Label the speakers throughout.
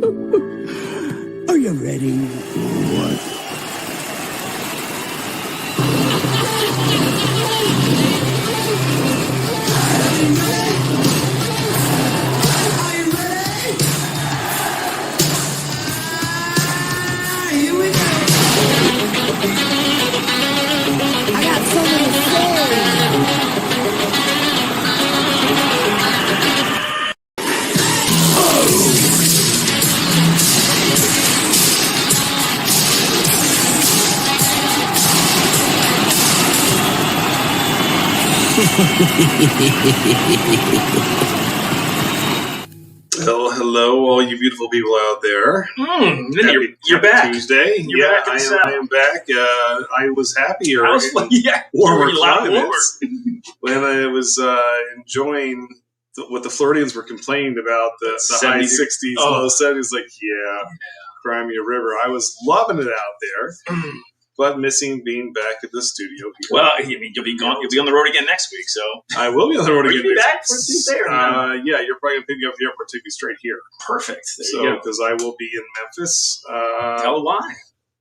Speaker 1: Are you ready? What?
Speaker 2: I got something to say.
Speaker 3: Hello, all you beautiful people out there.
Speaker 4: You're back.
Speaker 3: Tuesday.
Speaker 4: You're back
Speaker 3: I am back. I was happier.
Speaker 4: Warmer
Speaker 3: climates when I was enjoying what the Floridians were complaining about, the high 60s, low 70s. Like, Crimea River. I was loving it out there. But missing being back at the studio here.
Speaker 4: Well, you'll be gone. You'll be on the road again next week. So
Speaker 3: I will be on the road again.
Speaker 4: Will you be back for Tuesday or no?
Speaker 3: Yeah, you're probably gonna pick me up at the airport, take me straight here.
Speaker 4: Perfect.
Speaker 3: So because I will be in Memphis.
Speaker 4: Tell why.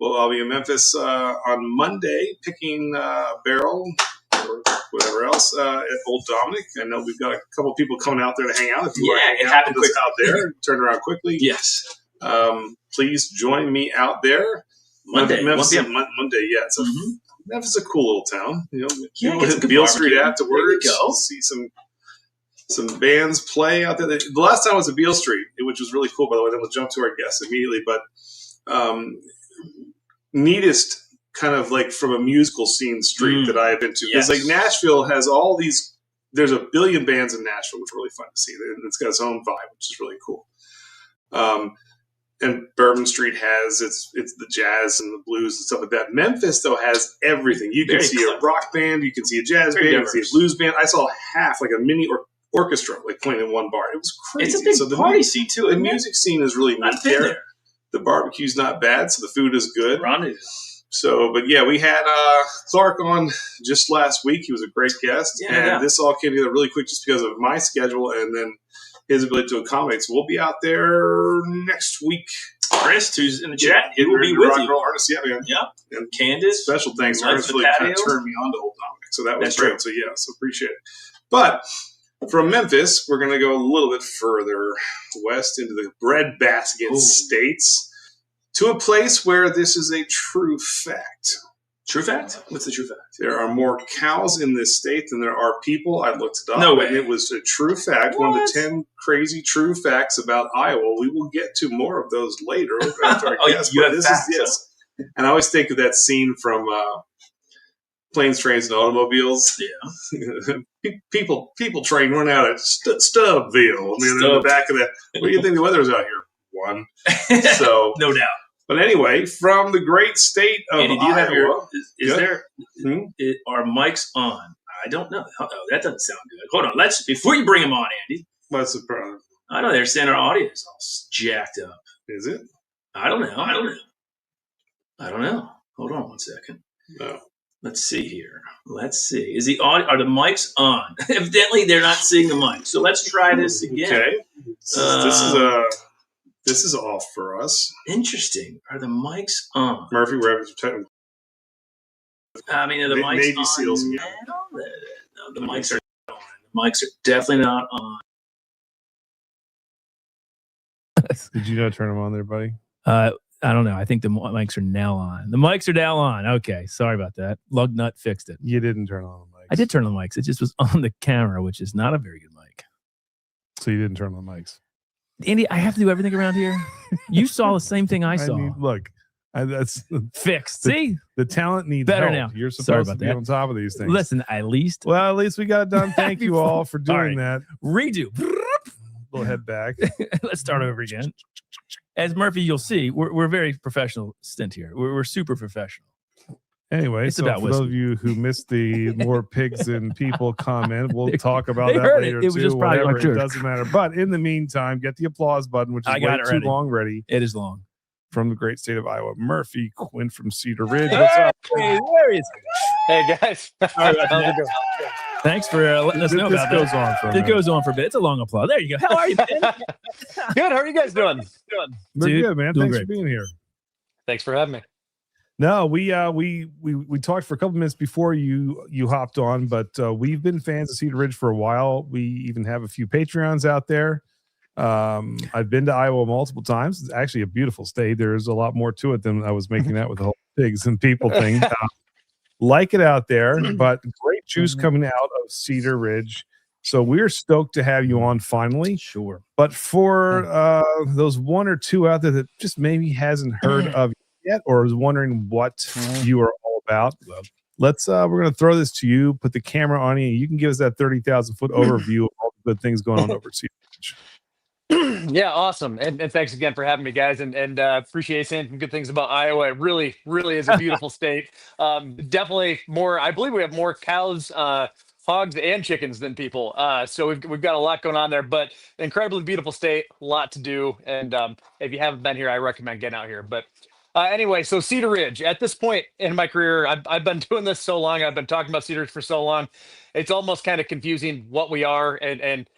Speaker 3: Well, I'll be in Memphis on Monday, picking barrel or whatever else at Old Dominic. I know we've got a couple people coming out there to hang out. If you
Speaker 4: it happened quick
Speaker 3: out there. Turn around quickly.
Speaker 4: Yes.
Speaker 3: Please join me out there.
Speaker 4: Monday,
Speaker 3: Memphis, Monday, yeah. So Memphis is a cool little town. You know,
Speaker 4: get
Speaker 3: hit Beale Street afterwards. See some bands play out there. The last time was at Beale Street, which was really cool, by the way. Then we'll jump to our guests immediately. But neatest kind of like from a musical scene street that I've been to. Because like Nashville has all these. There's a billion bands in Nashville, which is really fun to see. It's got its own vibe, which is really cool. And Bourbon Street has it's the jazz and the blues and stuff like that. Memphis, though, has everything. You can see a rock band, you can see a jazz band, you can see a blues band. I saw half, like a mini orchestra, like playing in one bar. It was crazy.
Speaker 4: It's a big party scene, too.
Speaker 3: The music scene is really neat there. The barbecue's not bad, so the food is good. So, but yeah, we had Clark on just last week. He was a great guest. This all came together really quick just because of my schedule and then his ability to accommodate. So we'll be out there next week.
Speaker 4: Chris, who's in the chat, it will be with you.
Speaker 3: Artist, man.
Speaker 4: Yeah. And Candace.
Speaker 3: Special thanks. Ernest really kind of turned me on to Old Dominic. So that was great. So so appreciate it. But from Memphis, we're going to go a little bit further west into the breadbasket states to a place where this is a true fact.
Speaker 4: True fact? What's the true fact?
Speaker 3: There are more cows in this state than there are people. I looked it up.
Speaker 4: No way.
Speaker 3: And it was a true fact. What? One of the 10 crazy true facts about Iowa. We will get to more of those later. After our guests,
Speaker 4: you have facts.
Speaker 3: And I always think of that scene from Planes, Trains, and Automobiles.
Speaker 4: Yeah.
Speaker 3: people train run out at Stubbville. In the back of that. What do you think the weather's out here? 1. So
Speaker 4: no doubt.
Speaker 3: But anyway, from the great state of
Speaker 4: Andy, do you
Speaker 3: Iowa.
Speaker 4: Are mics on? I don't know. That doesn't sound good. Hold on. Before you bring them on, Andy.
Speaker 3: What's the problem?
Speaker 4: I don't understand our audio is all jacked up.
Speaker 3: Is it?
Speaker 4: I don't know. Hold on 1 second.
Speaker 3: No.
Speaker 4: Let's see here. Let's see. Is the audio? Are the mics on? Evidently, they're not seeing the mic. So let's try this again.
Speaker 3: Okay. This is off for us.
Speaker 4: Interesting. Are the mics on?
Speaker 3: Murphy, we're having technical.
Speaker 4: I mean, are the mics
Speaker 3: Navy
Speaker 4: on
Speaker 3: SEALs
Speaker 4: now? No, the mics are not on. The mics are definitely not on.
Speaker 5: Did you not turn them on there, buddy?
Speaker 6: I don't know. I think the mics are now on. The mics are now on. Okay. Sorry about that. Lugnut fixed it.
Speaker 5: You didn't turn on the mics.
Speaker 6: I did turn on the mics. It just was on the camera, which is not a very good mic.
Speaker 5: So you didn't turn on the mics.
Speaker 6: Andy, I have to do everything around here. You saw the same thing I saw.
Speaker 5: Look, that's
Speaker 6: fixed.
Speaker 5: See? The talent needs
Speaker 6: better
Speaker 5: help.
Speaker 6: now.
Speaker 5: You're supposed to be on top of these things.
Speaker 6: Listen, at least
Speaker 5: we got it done. Thank you all for doing that.
Speaker 6: Redo.
Speaker 5: We'll head back.
Speaker 6: Let's start over again. As Murphy, you'll see, we're very professional stint here. We're super professional.
Speaker 5: Anyway,
Speaker 6: it's
Speaker 5: so
Speaker 6: about
Speaker 5: for those of you who missed the more pigs than people comment, we'll talk about that later
Speaker 6: it was
Speaker 5: too.
Speaker 6: Just
Speaker 5: whatever, it doesn't matter. But in the meantime, get the applause button, which is way too long ready.
Speaker 6: It is long.
Speaker 5: From the great state of Iowa, Murphy Quint from Cedar Ridge. What's up?
Speaker 7: Hey, there he is. Hey guys, how's it going?
Speaker 6: Thanks for letting us know about
Speaker 5: goes
Speaker 6: that.
Speaker 5: on for a
Speaker 6: It
Speaker 5: minute.
Speaker 6: goes on for a bit. It's a long applause. There you go. How are you, Ben?
Speaker 7: Good. How are you guys doing?
Speaker 5: We're
Speaker 6: Dude,
Speaker 5: good, man.
Speaker 6: doing
Speaker 5: Thanks
Speaker 6: great.
Speaker 5: for being here.
Speaker 7: Thanks for having me.
Speaker 5: No, we talked for a couple minutes before you hopped on, but we've been fans of Cedar Ridge for a while. We even have a few Patreons out there. I've been to Iowa multiple times. It's actually a beautiful state. There's a lot more to it than I was making out with the whole pigs and people thing. Like it out there, but great juice coming out of Cedar Ridge. So we're stoked to have you on finally.
Speaker 6: Sure.
Speaker 5: But for those one or two out there that just maybe hasn't heard of you yet or is wondering what you are all about, let's we're going to throw this to you, put the camera on you. You can give us that 30,000 foot overview of all the good things going on over at Cedar Ridge.
Speaker 7: Yeah, awesome. And thanks again for having me, guys. And appreciate saying some good things about Iowa. It really, really is a beautiful state. Definitely more, I believe we have more cows, hogs, and chickens than people. So we've got a lot going on there, but incredibly beautiful state, a lot to do. And if you haven't been here, I recommend getting out here. But anyway, so Cedar Ridge, at this point in my career, I've been doing this so long. I've been talking about Cedar Ridge for so long. It's almost kind of confusing what we are and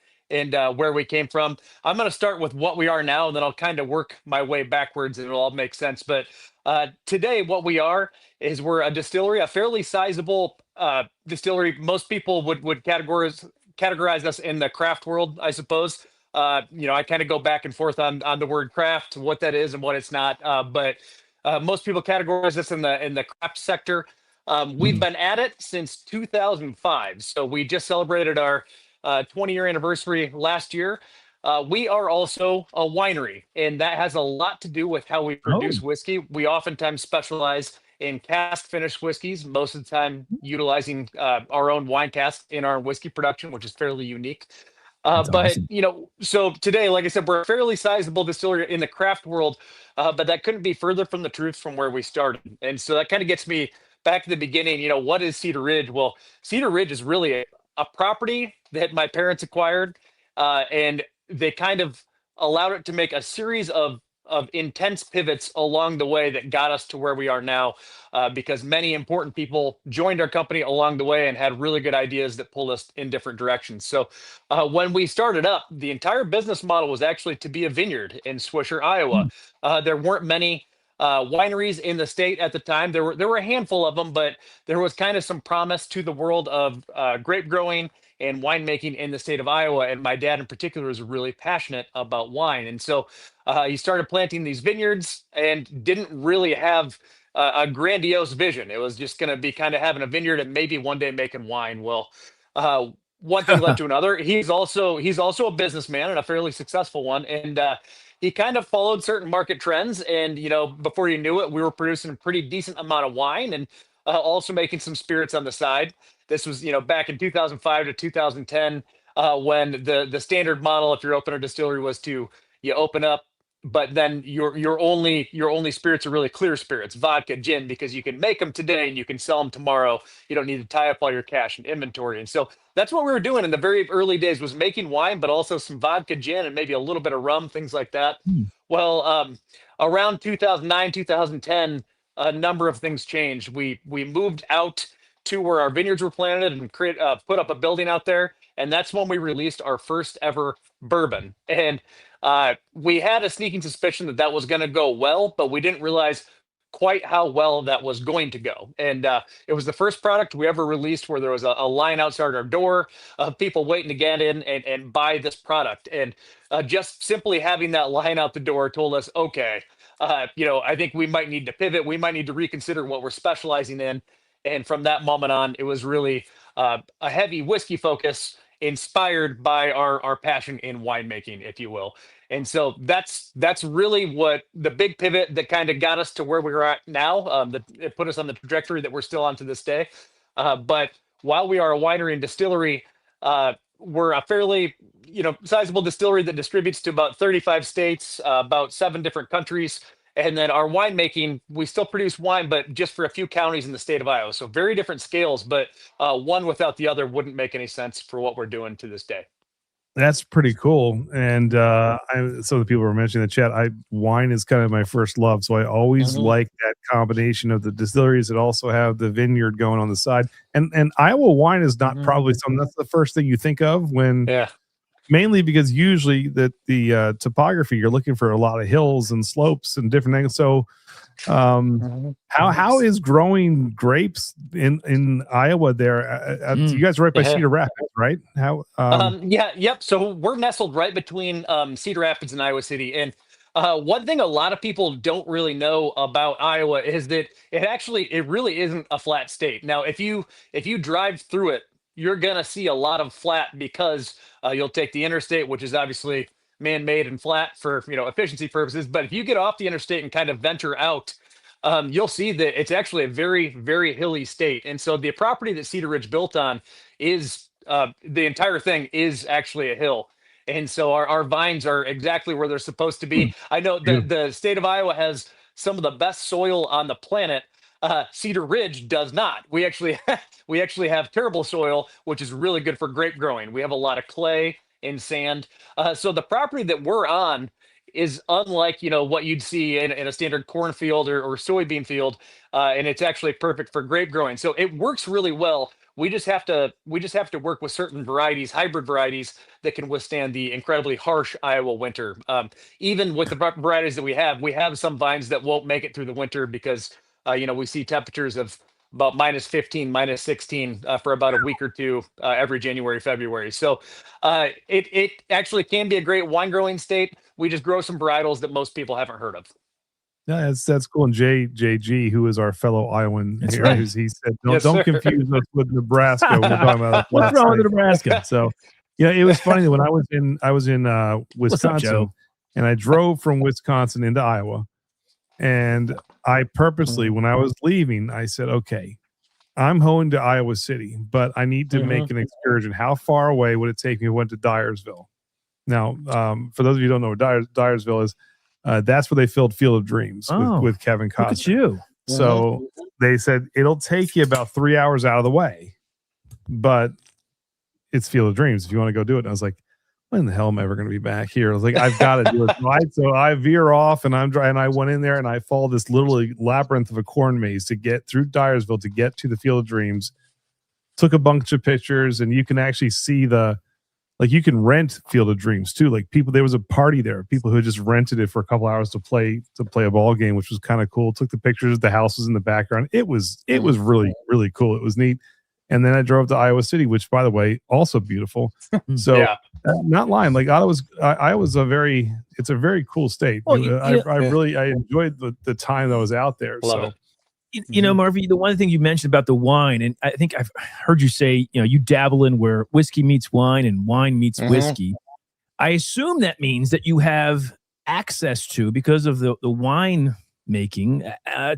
Speaker 7: where we came from. I'm going to start with what we are now, and then I'll kind of work my way backwards, and it'll all make sense. But today, what we are is we're a distillery, a fairly sizable distillery. Most people would categorize us in the craft world, I suppose. I kind of go back and forth on the word craft, what that is and what it's not. But most people categorize us in the craft sector. We've been at it since 2005, so we just celebrated our 20-year anniversary last year. We are also a winery, and that has a lot to do with how we produce whiskey. We oftentimes specialize in cask finished whiskeys, most of the time utilizing our own wine casks in our whiskey production, which is fairly unique.
Speaker 6: That's
Speaker 7: But
Speaker 6: awesome.
Speaker 7: so today, like I said, we're a fairly sizable distillery in the craft world, but that couldn't be further from the truth from where we started. And so that kind of gets me back to the beginning. What is Cedar Ridge? Well, Cedar Ridge is really a property that my parents acquired, and they kind of allowed it to make a series of intense pivots along the way that got us to where we are now, because many important people joined our company along the way and had really good ideas that pulled us in different directions. So when we started up, the entire business model was actually to be a vineyard in Swisher, Iowa. There weren't many wineries in the state at the time. There were a handful of them, but there was kind of some promise to the world of grape growing and winemaking in the state of Iowa. And my dad in particular was really passionate about wine. And so he started planting these vineyards and didn't really have a grandiose vision. It was just going to be kind of having a vineyard and maybe one day making wine. Well, one thing led to another. He's also a businessman and a fairly successful one. And he kind of followed certain market trends. And, before you knew it, we were producing a pretty decent amount of wine and also making some spirits on the side. This was, back in 2005 to 2010, when the standard model, if you're opening a distillery, was to you open up, but then your only spirits are really clear spirits, vodka, gin, because you can make them today and you can sell them tomorrow. You don't need to tie up all your cash and inventory. And so that's what we were doing in the very early days, was making wine, but also some vodka, gin, and maybe a little bit of rum, things like that. Well, around 2009, 2010, a number of things changed. We moved out to where our vineyards were planted and put up a building out there. And that's when we released our first ever bourbon. And we had a sneaking suspicion that was going to go well, but we didn't realize quite how well that was going to go. And it was the first product we ever released where there was a line outside our door of people waiting to get in and buy this product. And just simply having that line out the door told us, okay, I think we might need to pivot. We might need to reconsider what we're specializing in. And from that moment on, it was really a heavy whiskey focus inspired by our passion in winemaking, if you will. And so that's really what the big pivot that kind of got us to where we're at now. That it put us on the trajectory that we're still on to this day. But while we are a winery and distillery, we're a fairly sizable distillery that distributes to about 35 states, about 7 different countries. And then our winemaking, we still produce wine, but just for a few counties in the state of Iowa. So very different scales, but one without the other wouldn't make any sense for what we're doing to this day.
Speaker 5: That's pretty cool. And so the people were mentioning in the chat, wine is kind of my first love. So I always like that combination of the distilleries that also have the vineyard going on the side. And Iowa wine is not probably something that's the first thing you think of when mainly because usually the topography, you're looking for a lot of hills and slopes and different things. So how is growing grapes in Iowa there? You guys are right by Cedar Rapids, right? How
Speaker 7: yep. So we're nestled right between Cedar Rapids and Iowa City. And one thing a lot of people don't really know about Iowa is that it really isn't a flat state. Now, if you drive through it, you're gonna see a lot of flat because you'll take the interstate, which is obviously man-made and flat for efficiency purposes. But if you get off the interstate and kind of venture out, you'll see that it's actually a very, very hilly state. And so the property that Cedar Ridge built on is the entire thing is actually a hill. And so our vines are exactly where they're supposed to be. I know the state of Iowa has some of the best soil on the planet. Cedar Ridge does not. We actually have terrible soil, which is really good for grape growing. We have a lot of clay and sand. So the property that we're on is unlike what you'd see in a standard cornfield or soybean field, and it's actually perfect for grape growing. So it works really well. We just have to work with certain varieties, hybrid varieties that can withstand the incredibly harsh Iowa winter. Even with the varieties that we have some vines that won't make it through the winter because we see temperatures of about -15, -16 for about a week or two every January, February. So it actually can be a great wine growing state. We just grow some varietals that most people haven't heard of.
Speaker 5: Yeah, that's cool. And JG, who is our fellow Iowan here,
Speaker 6: right.
Speaker 5: he said, don't confuse us with Nebraska. We're talking about
Speaker 6: what's wrong with Nebraska.
Speaker 5: So, it was funny that when I was in Wisconsin,
Speaker 6: up,
Speaker 5: and I drove from Wisconsin into Iowa, and I purposely, when I was leaving, I said, okay, I'm going to Iowa City, but I need to make an excursion. How far away would it take me if I went to Dyersville? Now, for those of you who don't know what Dyersville is, that's where they filmed Field of Dreams with Kevin Costner.
Speaker 6: Look at you.
Speaker 5: So they said it'll take you about 3 hours out of the way, but it's Field of Dreams if you want to go do it. And I was like, when the hell am I ever going to be back here? I was like, I've got to do it. So I veer off and I went in there and I followed this little labyrinth of a corn maze to get through Dyersville to get to the Field of Dreams. Took a bunch of pictures, and you can actually see you can rent Field of Dreams too. Like there was a party there, people who just rented it for a couple hours to play a ball game, which was kind of cool. Took the pictures, the house was in the background. It was really, really cool. It was neat. And then I drove to Iowa City, which, by the way, also beautiful. So, not lying. Like Iowa's it's a very cool state. Well, I enjoyed the time that I was out there.
Speaker 7: Love it.
Speaker 6: Marvy, the one thing you mentioned about the wine, and I think I've heard you say, you dabble in where whiskey meets wine and wine meets whiskey. I assume that means that you have access to, because of the wine making,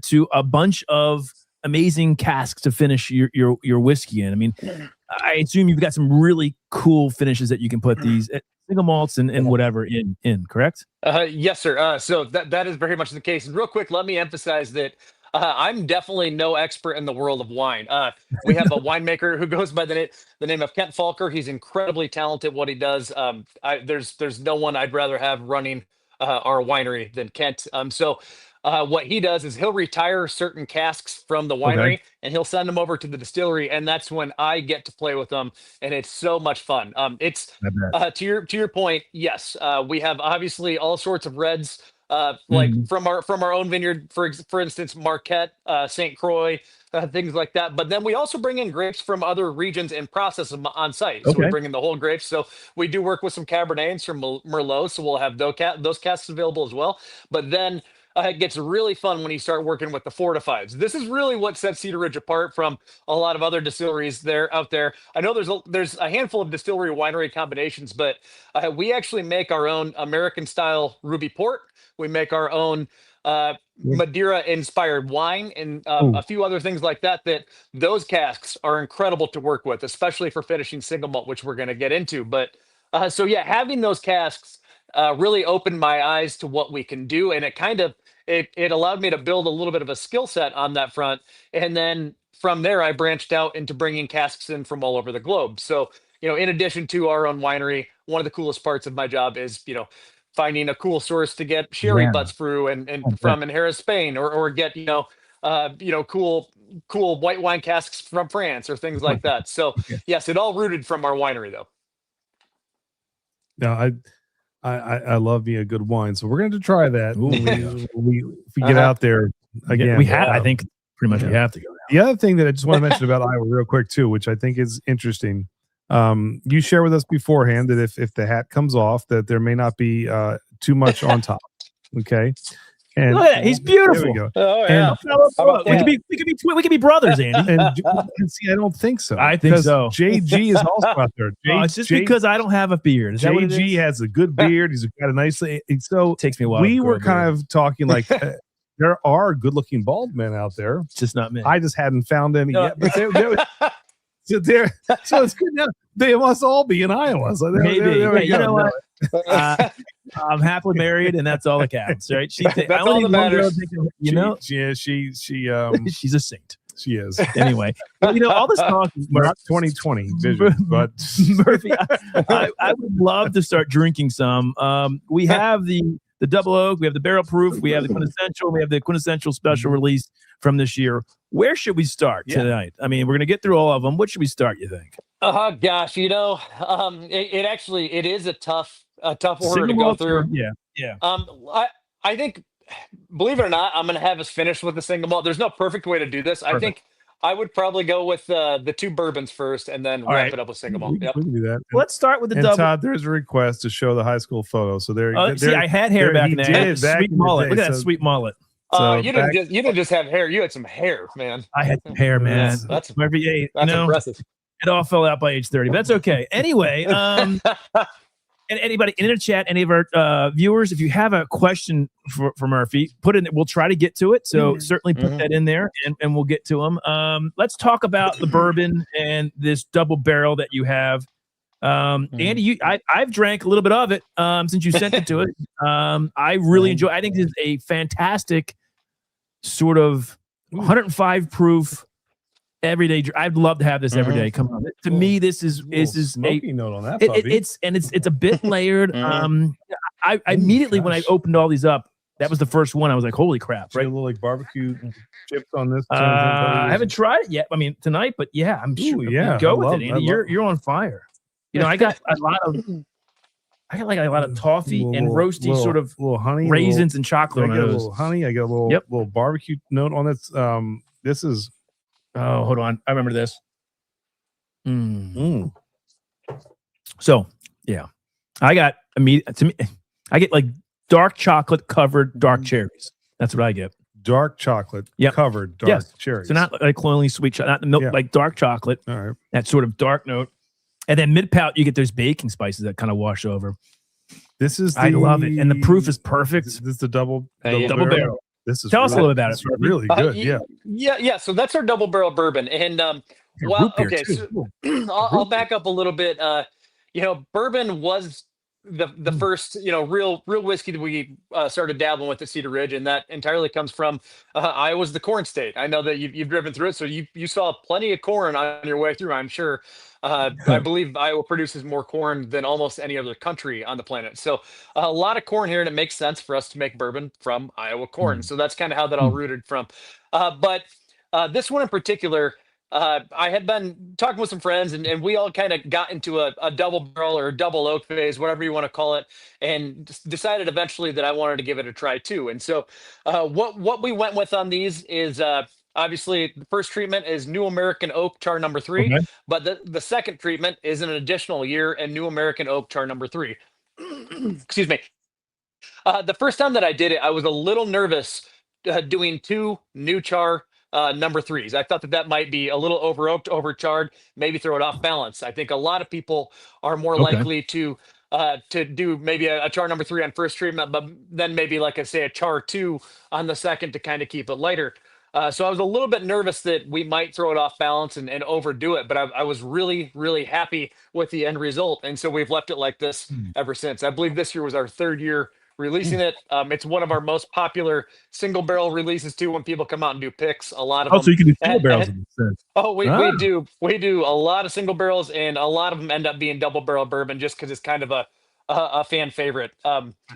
Speaker 6: to a bunch of amazing casks to finish your whiskey in. I mean, I assume you've got some really cool finishes that you can put these single malts and whatever in, correct?
Speaker 7: Yes, sir. So that is very much the case. And real quick, let me emphasize that I'm definitely no expert in the world of wine. We have a winemaker who goes by the name of Kent Falker. He's incredibly talented at what he does. There's no one I'd rather have running our winery than Kent. So what he does is he'll retire certain casks from the winery and he'll send them over to the distillery, and that's when I get to play with them, and it's so much fun. It's to your point. Yes, we have obviously all sorts of reds. Like from our own vineyard, for instance, Marquette, St. Croix, things like that. But then we also bring in grapes from other regions and process them on site. So we bring in the whole grapes. So we do work with some Cabernets from Merlot, so we'll have those casks available as well. But then it gets really fun when you start working with the fortifieds. This is really what sets Cedar Ridge apart from a lot of other distilleries out there. I know there's a handful of distillery winery combinations, but we actually make our own American style Ruby Port. We make our own Madeira inspired wine and a few other things like that. Those casks are incredible to work with, especially for finishing single malt, which we're going to get into. But having those casks really opened my eyes to what we can do, and it allowed me to build a little bit of a skill set on that front. And then from there, I branched out into bringing casks in from all over the globe. So, in addition to our own winery, one of the coolest parts of my job is, finding a cool source to get sherry butts through and from in Harris, Spain, or get, cool white wine casks from France or things like that. So yes, it all rooted from our winery though.
Speaker 5: No, I love me a good wine, so we're going to try that. If we get out there again,
Speaker 6: we have. I think pretty much we have to go.
Speaker 5: The other thing that I just want to mention about Iowa real quick too, which I think is interesting. You share with us beforehand that if the hat comes off, that there may not be too much on top. Okay. And
Speaker 6: look at that. He's beautiful.
Speaker 5: There we go.
Speaker 7: Oh yeah.
Speaker 6: And we could be brothers, Andy.
Speaker 5: And see, I don't think so.
Speaker 6: I think so.
Speaker 5: JG is also out there.
Speaker 6: It's just because I don't have a beard. Is that what it
Speaker 5: JG
Speaker 6: is?
Speaker 5: has a good beard. He's got a nice. So
Speaker 6: It takes me a while.
Speaker 5: we were kind of talking like there are good-looking bald men out there.
Speaker 6: It's just not me.
Speaker 5: I just hadn't found any yet. But so it's good now. They must all be in Iowa. So
Speaker 6: Maybe. You know what?
Speaker 5: No.
Speaker 6: I'm happily married, and that's all that counts, right?
Speaker 7: That's all that matters.
Speaker 6: She's a saint.
Speaker 5: She is.
Speaker 6: Anyway, but, all this talk is
Speaker 5: Not 2020 vision, but
Speaker 6: Murphy, I would love to start drinking some. We have the double oak, we have the barrel proof, we have the quintessential, we have the quintessential special release from this year. Where should we start tonight? I mean, we're going to get through all of them. What should we start, you think?
Speaker 7: Oh gosh, it is a tough order to go through.
Speaker 6: Yeah.
Speaker 7: I think, believe it or not, I'm going to have us finish with the single malt. There's no perfect way to do this. I think I would probably go with the two bourbons first, and then wrap it up with single malt.
Speaker 5: we can do that.
Speaker 6: Let's start with the
Speaker 5: And
Speaker 6: double.
Speaker 5: Todd, there's a request to show the high school photo. So there.
Speaker 6: See, I had hair back in the day. Sweet mullet. Look at that sweet mullet.
Speaker 7: You didn't just have hair. You had some hair, man.
Speaker 6: I had some hair, man.
Speaker 7: That's
Speaker 6: Murphy,
Speaker 7: impressive.
Speaker 6: It all fell out by age 30. But that's okay. Anyway, and anybody in the chat, any of our viewers, if you have a question for Murphy, put it in. We'll try to get to it. So certainly put that in there, and we'll get to them. Let's talk about the bourbon and this double barrel that you have. Andy, I've drank a little bit of it since you sent it to us. I really enjoy. I think this is a fantastic sort of 105 proof. Everyday, I'd love to have this every day. Come on, to me, this is
Speaker 5: smoky note on that.
Speaker 6: It's a bit layered. I immediately when I opened all these up, that was the first one. I was like, holy crap! Right,
Speaker 5: a little like barbecue chips on this.
Speaker 6: I haven't tried it yet. I mean, tonight, but yeah, I'm sure.
Speaker 5: Yeah,
Speaker 6: go with it, Andy. You're on fire. I got a lot of toffee and roasty sort of
Speaker 5: little honey,
Speaker 6: raisins and chocolate.
Speaker 5: I got a little honey. I got a little barbecue note on this. This is.
Speaker 6: Oh, hold on. I remember this. So, yeah. I got I get like dark chocolate covered dark cherries. That's what I get.
Speaker 5: Dark chocolate covered dark cherries.
Speaker 6: So not like cloyingly sweet, not the milk, like dark chocolate.
Speaker 5: All right.
Speaker 6: That sort of dark note. And then mid palate, you get those baking spices that kind of wash over.
Speaker 5: I
Speaker 6: love it. And the proof is perfect.
Speaker 5: This is the double
Speaker 6: barrel.
Speaker 5: This is
Speaker 6: Tell us a little bit about it.
Speaker 5: Really good.
Speaker 7: Yeah. So that's our double barrel bourbon, and I'll back up a little bit. Bourbon was the first real whiskey that we started dabbling with at Cedar Ridge, and that entirely comes from Iowa's the corn state. I know that you've driven through it, so you saw plenty of corn on your way through, I'm sure. I believe Iowa produces more corn than almost any other country on the planet. So a lot of corn here, and it makes sense for us to make bourbon from Iowa corn. So that's kind of how that all rooted from. But this one in particular, I had been talking with some friends, and we all kind of got into a double barrel or a double oak phase, whatever you want to call it, and decided eventually that I wanted to give it a try too. And so what we went with on these is obviously the first treatment is New American Oak Char number 3, but the second treatment is an additional year and New American Oak Char number 3. Excuse me. The first time that I did it, I was a little nervous doing 2 new char number 3s. I thought that might be a little over oaked, overcharred, maybe throw it off balance. I think a lot of people are more likely to do maybe a char number 3 on first treatment, but then maybe, like I say, a char 2 on the second to kind of keep it lighter. So I was a little bit nervous that we might throw it off balance and overdo it, but I was really, really happy with the end result. And so we've left it like this ever since. I believe this year was our 3rd year releasing it. It's one of our most popular single barrel releases too. When people come out and do picks, a lot of
Speaker 6: Oh,
Speaker 7: them.
Speaker 6: so you can do single barrels. in this sense.
Speaker 7: Oh, we
Speaker 6: Ah.
Speaker 7: do a lot of single barrels, and a lot of them end up being double barrel bourbon just because it's kind of a fan favorite.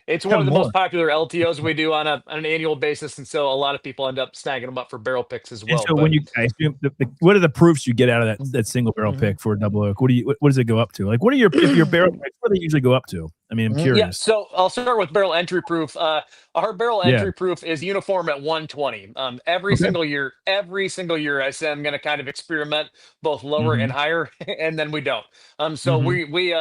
Speaker 7: It's one of the
Speaker 6: more.
Speaker 7: most popular LTOs we do on an annual basis, and so a lot of people end up snagging them up for barrel picks as
Speaker 6: And
Speaker 7: well.
Speaker 6: so when you, I assume, what are the proofs you get out of that single barrel
Speaker 7: Mhm.
Speaker 6: pick for a double oak? What does it go up to? Like, what are your if your barrel picks? What do they usually go up to? I mean, I'm
Speaker 7: Yeah,
Speaker 6: curious.
Speaker 7: so I'll start with barrel entry proof. Our barrel
Speaker 6: Yeah.
Speaker 7: entry proof is uniform at 120. Every
Speaker 6: Okay.
Speaker 7: single year, I say I'm going to kind of experiment both lower and higher, and then we don't. So we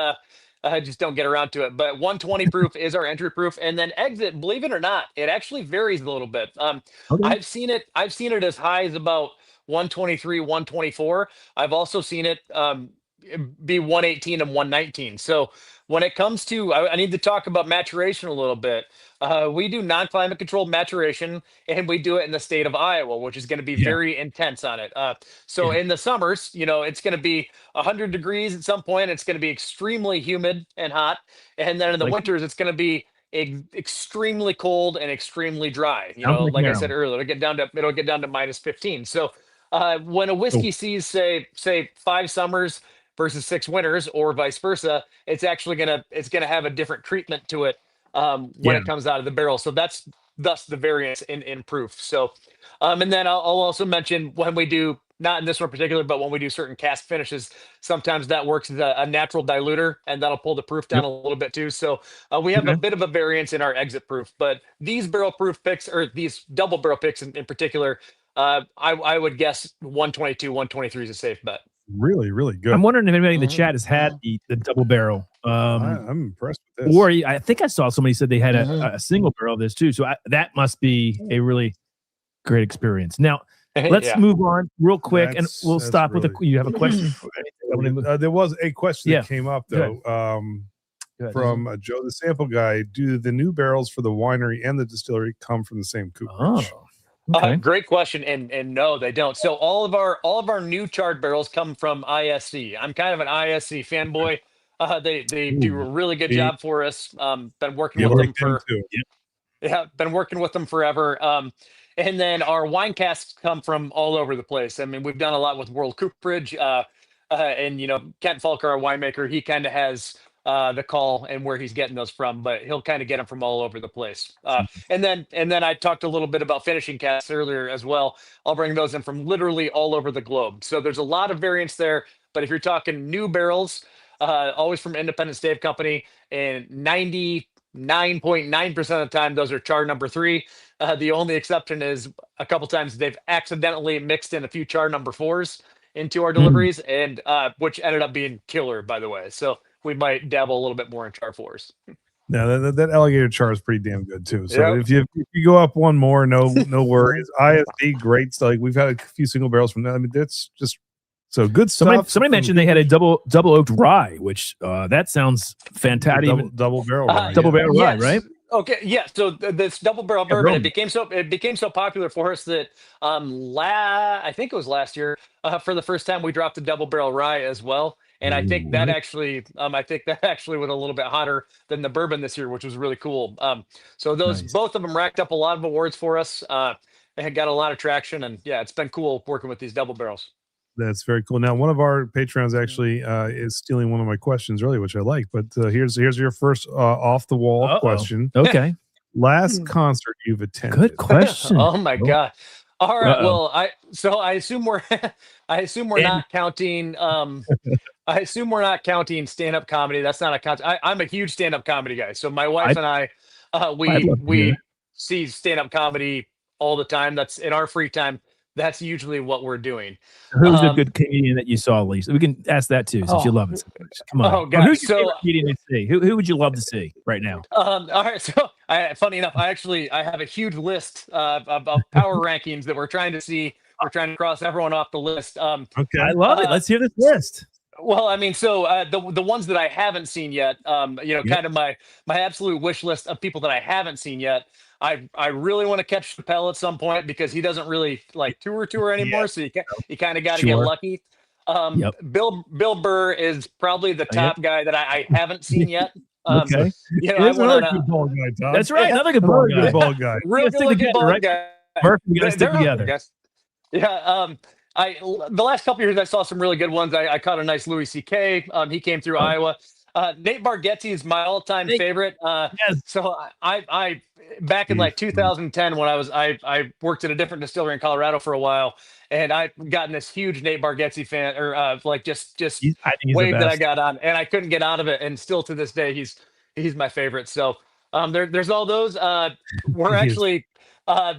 Speaker 7: just don't get around to it. But 120 proof is our entry proof, and then exit. Believe it or not, it actually varies a little bit.
Speaker 6: Okay.
Speaker 7: I've seen it as high as about 123, 124. I've also seen it be 118 and 119. So when it comes to, I need to talk about maturation a little bit. We do non-climate controlled maturation, and we do it in the state of Iowa, which is going to be
Speaker 6: Yeah.
Speaker 7: very intense on it. So
Speaker 6: Yeah.
Speaker 7: in the summers, it's going to be 100 degrees at some point. It's going to be extremely humid and hot, and then in the
Speaker 6: Like-
Speaker 7: winters, it's going to be extremely cold and extremely dry.
Speaker 6: Sounds like
Speaker 7: Like I said
Speaker 6: Maryland.
Speaker 7: earlier, it'll get down to minus 15. So when a whiskey sees say 5 summers versus 6 winters, or vice versa, it's gonna have a different treatment to it when it comes out of the barrel. So that's thus the variance in proof. So and then I'll also mention, when we do, not in this one in particular, but when we do certain cask finishes, sometimes that works as a natural diluter, and that'll pull the proof down a little bit too. So we have a bit of a variance in our exit proof. But these barrel proof picks, or these double barrel picks in particular, I would guess 122, 123 is a safe bet.
Speaker 5: Really, really good.
Speaker 6: I'm wondering if anybody in the chat has had the double barrel.
Speaker 5: I'm impressed with this.
Speaker 6: Or I think I saw somebody said they had a single barrel of this too. So that must be a really great experience. Now, let's
Speaker 7: Yeah.
Speaker 6: move on real quick, and we'll
Speaker 5: That's
Speaker 6: stop with
Speaker 5: really-
Speaker 6: you have a question?
Speaker 5: There was a question
Speaker 6: Yeah.
Speaker 5: that came up
Speaker 6: Go
Speaker 5: though,
Speaker 6: Go ahead.
Speaker 5: from Joe the Sample Guy. Do the new barrels for the winery and the distillery come from the same cooperage?
Speaker 6: Oh, okay.
Speaker 7: Great question, and no, they don't. So all of our new charred barrels come from ISC. I'm kind of an ISC fanboy. They do a really good job for us. Been working with them for been working with them forever. And then our wine casks come from all over the place. I mean, we've done a lot with World Cooperage, and Kent Falker, our winemaker, he kind of has the call and where he's getting those from, but he'll kind of get them from all over the place. And then I talked a little bit about finishing casks earlier as well. I'll bring those in from literally all over the globe. So there's a lot of variance there. But if you're talking new barrels, always from Independent Stave Company, and 99.9% of the time, those are char number 3. The only exception is a couple times they've accidentally mixed in a few char number 4s into our deliveries, and which ended up being killer, by the way. So we might dabble a little bit more in char 4s.
Speaker 5: No, that alligator char is pretty damn good too. So if you go up one more, no worries. ISD, great stuff. Like, we've had a few single barrels from that. I mean, that's just so good stuff.
Speaker 6: Somebody mentioned they had a double oaked rye, which that sounds fantastic.
Speaker 5: Double barrel rye.
Speaker 6: Double barrel rye,
Speaker 7: Yes.
Speaker 6: right?
Speaker 7: Okay, yeah. So this double barrel bourbon, it became so popular for us that I think it was last year, for the first time we dropped a double barrel rye as well. And I think that actually was a little bit hotter than the bourbon this year, which was really cool. So both of them racked up a lot of awards for us. And got a lot of traction, and yeah, it's been cool working with these double barrels.
Speaker 5: That's very cool. Now, one of our patrons actually is stealing one of my questions earlier, which I like. But here's your first off the wall question.
Speaker 6: Okay.
Speaker 5: Last concert you've attended.
Speaker 6: Good question.
Speaker 7: Oh my god! All right. Well, I assume we're not counting. I assume we're not counting stand-up comedy. That's not a concert. I'm a huge stand-up comedy guy. So my wife and I, we see stand-up comedy all the time. That's in our free time. That's usually what we're doing.
Speaker 6: Who's a good comedian that you saw, Lisa? We can ask that too, since you love it so much. Come on.
Speaker 7: Oh, God.
Speaker 6: Who's your favorite comedian to see? Who would you love to see right now?
Speaker 7: All right. So, funny enough, I have a huge list of power rankings that we're trying to see. We're trying to cross everyone off the list.
Speaker 5: Okay,
Speaker 6: I love it. Let's hear this list.
Speaker 7: Well, I mean, so the ones that I haven't seen yet, kind of my absolute wish list of people that I haven't seen yet. I really want to catch Chappelle at some point, because he doesn't really like tour anymore. So you kind of got to get lucky. Bill Burr is probably the top guy that I haven't seen yet.
Speaker 6: Okay.
Speaker 7: You know,
Speaker 5: Here's
Speaker 7: I went
Speaker 5: another
Speaker 7: on
Speaker 5: good ball guy, Todd.
Speaker 6: That's right. Another good ball
Speaker 5: Another
Speaker 6: guy.
Speaker 5: good ball guy.
Speaker 7: real
Speaker 6: Let's
Speaker 7: good
Speaker 6: stick
Speaker 7: looking
Speaker 6: together,
Speaker 7: bald
Speaker 6: right?
Speaker 7: guy.
Speaker 6: Murphy, we got to
Speaker 7: They're
Speaker 6: stick
Speaker 7: awesome,
Speaker 6: together.
Speaker 7: guys. Yeah. The last couple years I saw some really good ones. I caught a nice Louis C.K. He came through Iowa. Nate Bargatze is my all-time
Speaker 6: Nate,
Speaker 7: favorite.
Speaker 6: Yes.
Speaker 7: So I back in like 2010 when I worked at a different distillery in Colorado for a while, and I've gotten this huge Nate Bargatze fan or like just
Speaker 6: I think he's the
Speaker 7: wave that I
Speaker 6: best.
Speaker 7: got on, and I couldn't get out of it, and still to this day he's my favorite. So there's all those. We're
Speaker 5: He is.
Speaker 7: actually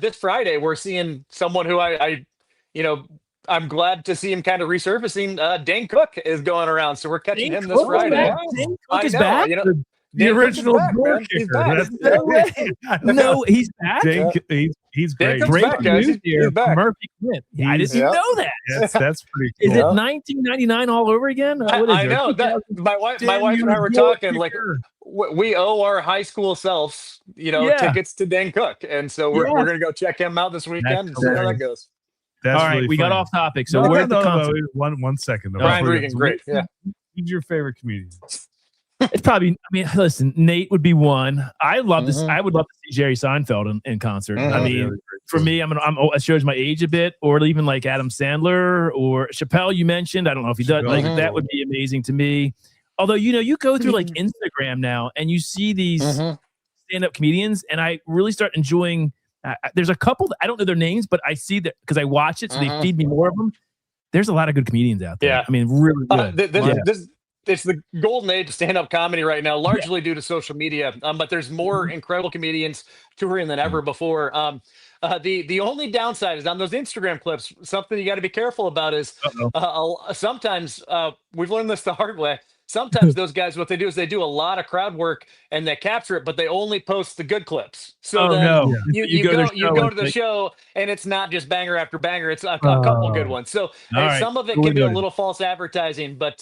Speaker 7: this Friday we're seeing someone who I you know. I'm glad to see him kind of resurfacing. Dane Cook is going around, so we're catching
Speaker 6: Dane
Speaker 7: him this
Speaker 6: Cook is
Speaker 7: Friday.
Speaker 6: back? Dane Cook
Speaker 7: I
Speaker 6: is
Speaker 7: know,
Speaker 6: back?
Speaker 7: you know,
Speaker 5: The
Speaker 7: Dane Cook is
Speaker 5: original
Speaker 7: back,
Speaker 5: door
Speaker 7: man. He's
Speaker 5: kicker.
Speaker 7: back.
Speaker 5: That's
Speaker 6: No way. No, he's back.
Speaker 5: He's
Speaker 7: Dane
Speaker 5: great.
Speaker 7: Cook's
Speaker 6: Great
Speaker 7: back, guys.
Speaker 6: news
Speaker 7: He's
Speaker 6: here from
Speaker 7: back.
Speaker 6: Murphy Quint. I didn't
Speaker 2: Yeah.
Speaker 6: know that.
Speaker 5: That's pretty
Speaker 6: Is
Speaker 5: cool.
Speaker 6: it 1999 all over again? What is
Speaker 7: I
Speaker 6: it?
Speaker 7: know that my wife and I were talking like we owe our high school selves,
Speaker 6: Yeah.
Speaker 7: tickets to Dane Cook, and so we're
Speaker 6: Yes.
Speaker 7: gonna go check him out this weekend and see how that
Speaker 5: hilarious.
Speaker 7: goes.
Speaker 5: That's
Speaker 6: All right,
Speaker 5: really
Speaker 6: we got
Speaker 5: funny.
Speaker 6: off topic. So
Speaker 5: No,
Speaker 6: we're at the
Speaker 5: no,
Speaker 6: concert.
Speaker 5: one second though.
Speaker 7: Brian
Speaker 5: Before we
Speaker 7: Regan,
Speaker 5: go.
Speaker 7: great. Yeah.
Speaker 5: Who's your favorite comedian?
Speaker 6: It's probably. I mean, listen, Nate would be one. I love this. I would love to see Jerry Seinfeld in concert. I mean, for me, it shows my age a bit, or even like Adam Sandler or Chappelle. You mentioned. I don't know if he does. Like that would be amazing to me. Although you go through like Instagram now and you see these stand-up comedians, and I really start enjoying. There's a couple that I don't know their names, but I see that because I watch it, so they feed me more of them. There's a lot of good comedians out there.
Speaker 7: Yeah.
Speaker 6: I mean, really good.
Speaker 7: It's the golden age of stand-up comedy right now, largely due to social media. But there's more incredible comedians touring than ever before. The only downside is on those Instagram clips. Something you got to be careful about is sometimes we've learned this the hard way. Sometimes those guys, what they do is they do a lot of crowd work and they capture it, but they only post the good clips. So you go to the show and it's not just banger after banger. It's a couple good ones. So some of it can be a little false advertising, but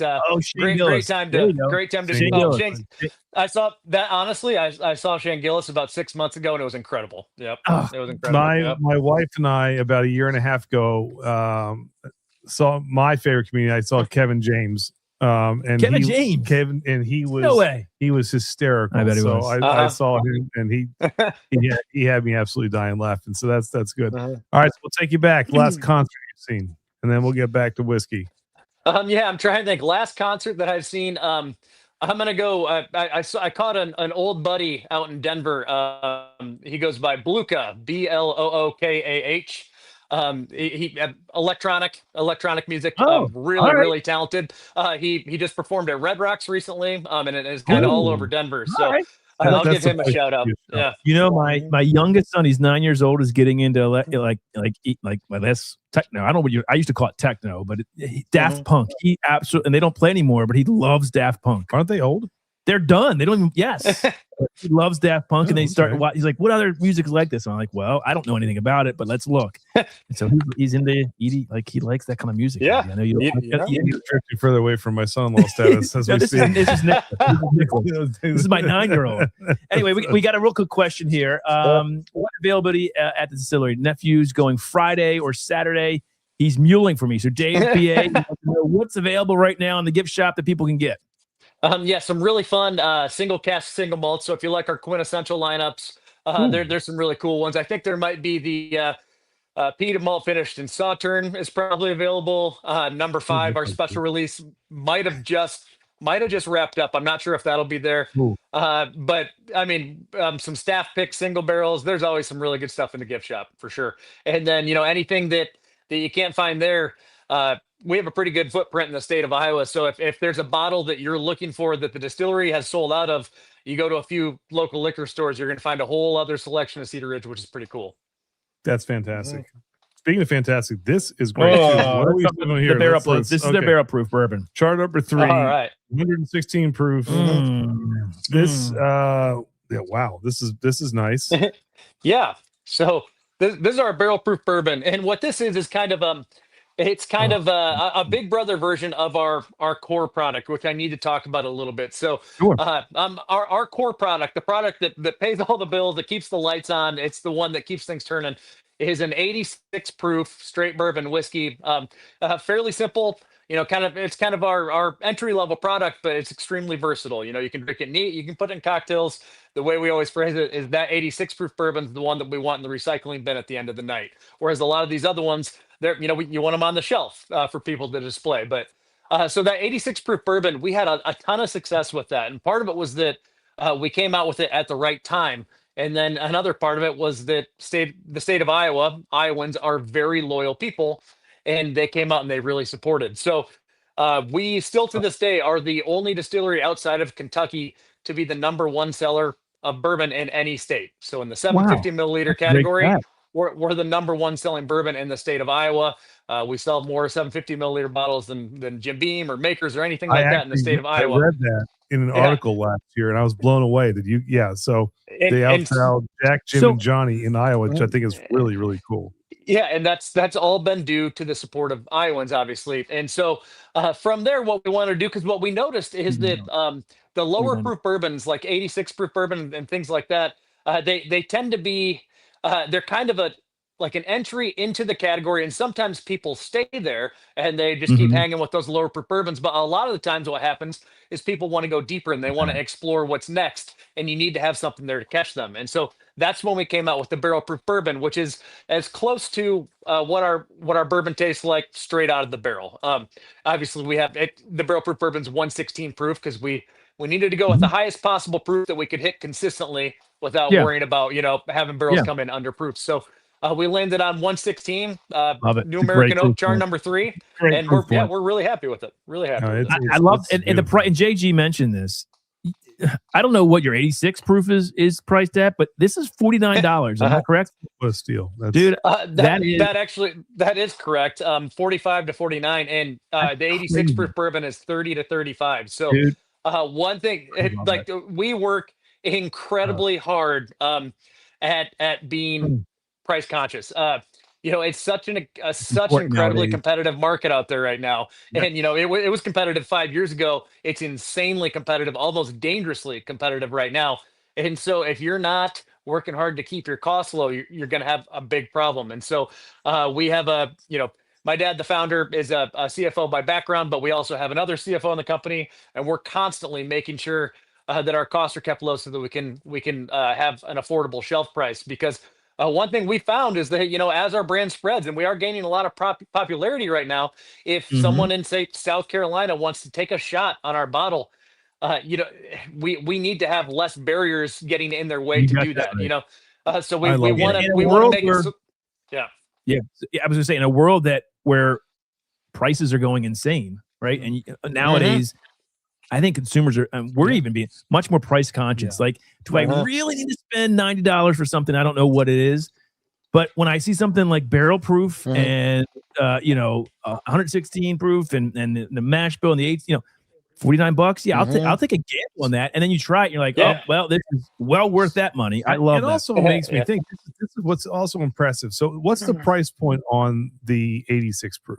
Speaker 7: great time to Shane. I saw that honestly. I saw Shane Gillis about 6 months ago and it was incredible. Yep, it was incredible.
Speaker 5: My wife and I about a year and a half ago saw my favorite comedian. I saw Kevin James. And Kevin, and he was
Speaker 6: no way.
Speaker 5: He was hysterical.
Speaker 6: I bet he was.
Speaker 5: I saw him, and he had me absolutely dying laughing. So that's good. All right, so we'll take you back. Last concert you've seen, and then we'll get back to whiskey.
Speaker 7: I'm trying to think. Last concert that I've seen. I'm gonna go. I caught an old buddy out in Denver. He goes by Bluka, Blookah. He electronic music. Really talented. He just performed at Red Rocks recently. And it is kind of all over Denver. So I'll give him a shout out. Yeah.
Speaker 6: My youngest son, he's 9 years old, is getting into like less techno. I don't know I used to call it techno, but Daft Punk. He absolutely, and they don't play anymore, but he loves Daft Punk.
Speaker 5: Aren't they old?
Speaker 6: They're done. They don't even. Yes, he loves Daft Punk, and they start. He's like, "What other music is like this?" And I'm like, "Well, I don't know anything about it, but let's look." And so he's into ED, like he likes that kind of music.
Speaker 7: Yeah,
Speaker 6: I know you.
Speaker 5: He's drifting further away from my son-in-law status as we speak.
Speaker 6: This is my 9-year-old. Anyway, we got a real quick question here. What availability at the distillery? Nephew's going Friday or Saturday. He's muling for me. So Dave BA, what's available right now in the gift shop that people can get?
Speaker 7: Some really fun single cask, single malt. So if you like our quintessential lineups, there's some really cool ones. I think there might be the peat and malt finished in Sauterne is probably available. Number 5, our special release might have just wrapped up. I'm not sure if that'll be there. But I mean, some staff pick single barrels. There's always some really good stuff in the gift shop for sure. And then anything that you can't find there. We have a pretty good footprint in the state of Iowa. So if there's a bottle that you're looking for that the distillery has sold out of, you go to a few local liquor stores, you're going to find a whole other selection of Cedar Ridge, which is pretty cool.
Speaker 5: That's fantastic. Speaking of fantastic, this is great. What are we doing here?
Speaker 6: This is their barrel proof bourbon.
Speaker 5: Chart number 3.
Speaker 7: All right.
Speaker 5: 116 proof. This wow. This is nice.
Speaker 7: Yeah. So this is our barrel proof bourbon. And what this is kind of it's kind of a big brother version of our core product, which I need to talk about a little bit. So our core product, the product that pays all the bills, that keeps the lights on, it's the one that keeps things turning, is an 86 proof straight bourbon whiskey. Fairly simple. it's kind of our entry level product, but it's extremely versatile. You can drink it neat, you can put it in cocktails. The way we always phrase it is that 86 proof bourbon's the one that we want in the recycling bin at the end of the night. Whereas a lot of these other ones, you want them on the shelf for people to display. But so that 86 proof bourbon, we had a ton of success with that, and part of it was that we came out with it at the right time. And then another part of it was that the state of Iowans are very loyal people, and they came out and they really supported. So we still to this day are the only distillery outside of Kentucky to be the #1 seller of bourbon in any state. So in the 750 milliliter category, we're the #1 selling bourbon in the state of Iowa. We sell more 750 milliliter bottles than Jim Beam or Makers or anything like that in the state of Iowa.
Speaker 5: I read that in an article last year, and I was blown away that you. Yeah, so they outsell Jack, Jim, and Johnny in Iowa, which I think is really, really cool.
Speaker 7: Yeah, and that's all been due to the support of Iowans, obviously. And so from there, what we wanted to do, because what we noticed is that the lower proof bourbons, like 86 proof bourbon and things like that, they tend to be they're kind of like an entry into the category, and sometimes people stay there and they just keep hanging with those lower proof bourbons. But a lot of the times, what happens is people want to go deeper and they want to explore what's next, and you need to have something there to catch them. And so that's when we came out with the barrel proof bourbon, which is as close to what our bourbon tastes like straight out of the barrel. Obviously, we have the barrel proof bourbon's 116 proof because we needed to go with the highest possible proof that we could hit consistently without worrying about having barrels come in under proof. So we landed on 116, New American Oak Char #3, and we're really happy with it. Really happy.
Speaker 6: I love and the price. And JG mentioned this. I don't know what your 86 proof is priced at, but this is $49. Am I correct?
Speaker 5: What a steal,
Speaker 6: dude!
Speaker 7: That is correct. 45 to 49, and the 86 proof bourbon is 30 to 35. So, one thing, we work incredibly hard at being price conscious. It's such an incredibly competitive market out there right now. Yep. And it was competitive 5 years ago. It's insanely competitive, almost dangerously competitive right now. And so if you're not working hard to keep your costs low, you're going to have a big problem. And so we have my dad, the founder, is a CFO by background, but we also have another CFO in the company, and we're constantly making sure that our costs are kept low so that we can have an affordable shelf price. Because one thing we found is that, as our brand spreads, and we are gaining a lot of popularity right now, if someone in, say, South Carolina wants to take a shot on our bottle, we need to have less barriers getting in their way to do that, right. So we want to make it.
Speaker 6: Yeah. I was going to say, in a world where prices are going insane, right? And nowadays, I think consumers we're even being much more price conscious. Yeah. Like, do I really need to spend $90 for something? I don't know what it is. But when I see something like barrel proof and, 116 proof and the mash bill and the 8, $49. Yeah, I'll take a gamble on that. And then you try it. And you're like, oh, well, this is well worth that money. I love it. It
Speaker 5: also makes me think this is what's also impressive. So what's the price point on the 86 proof?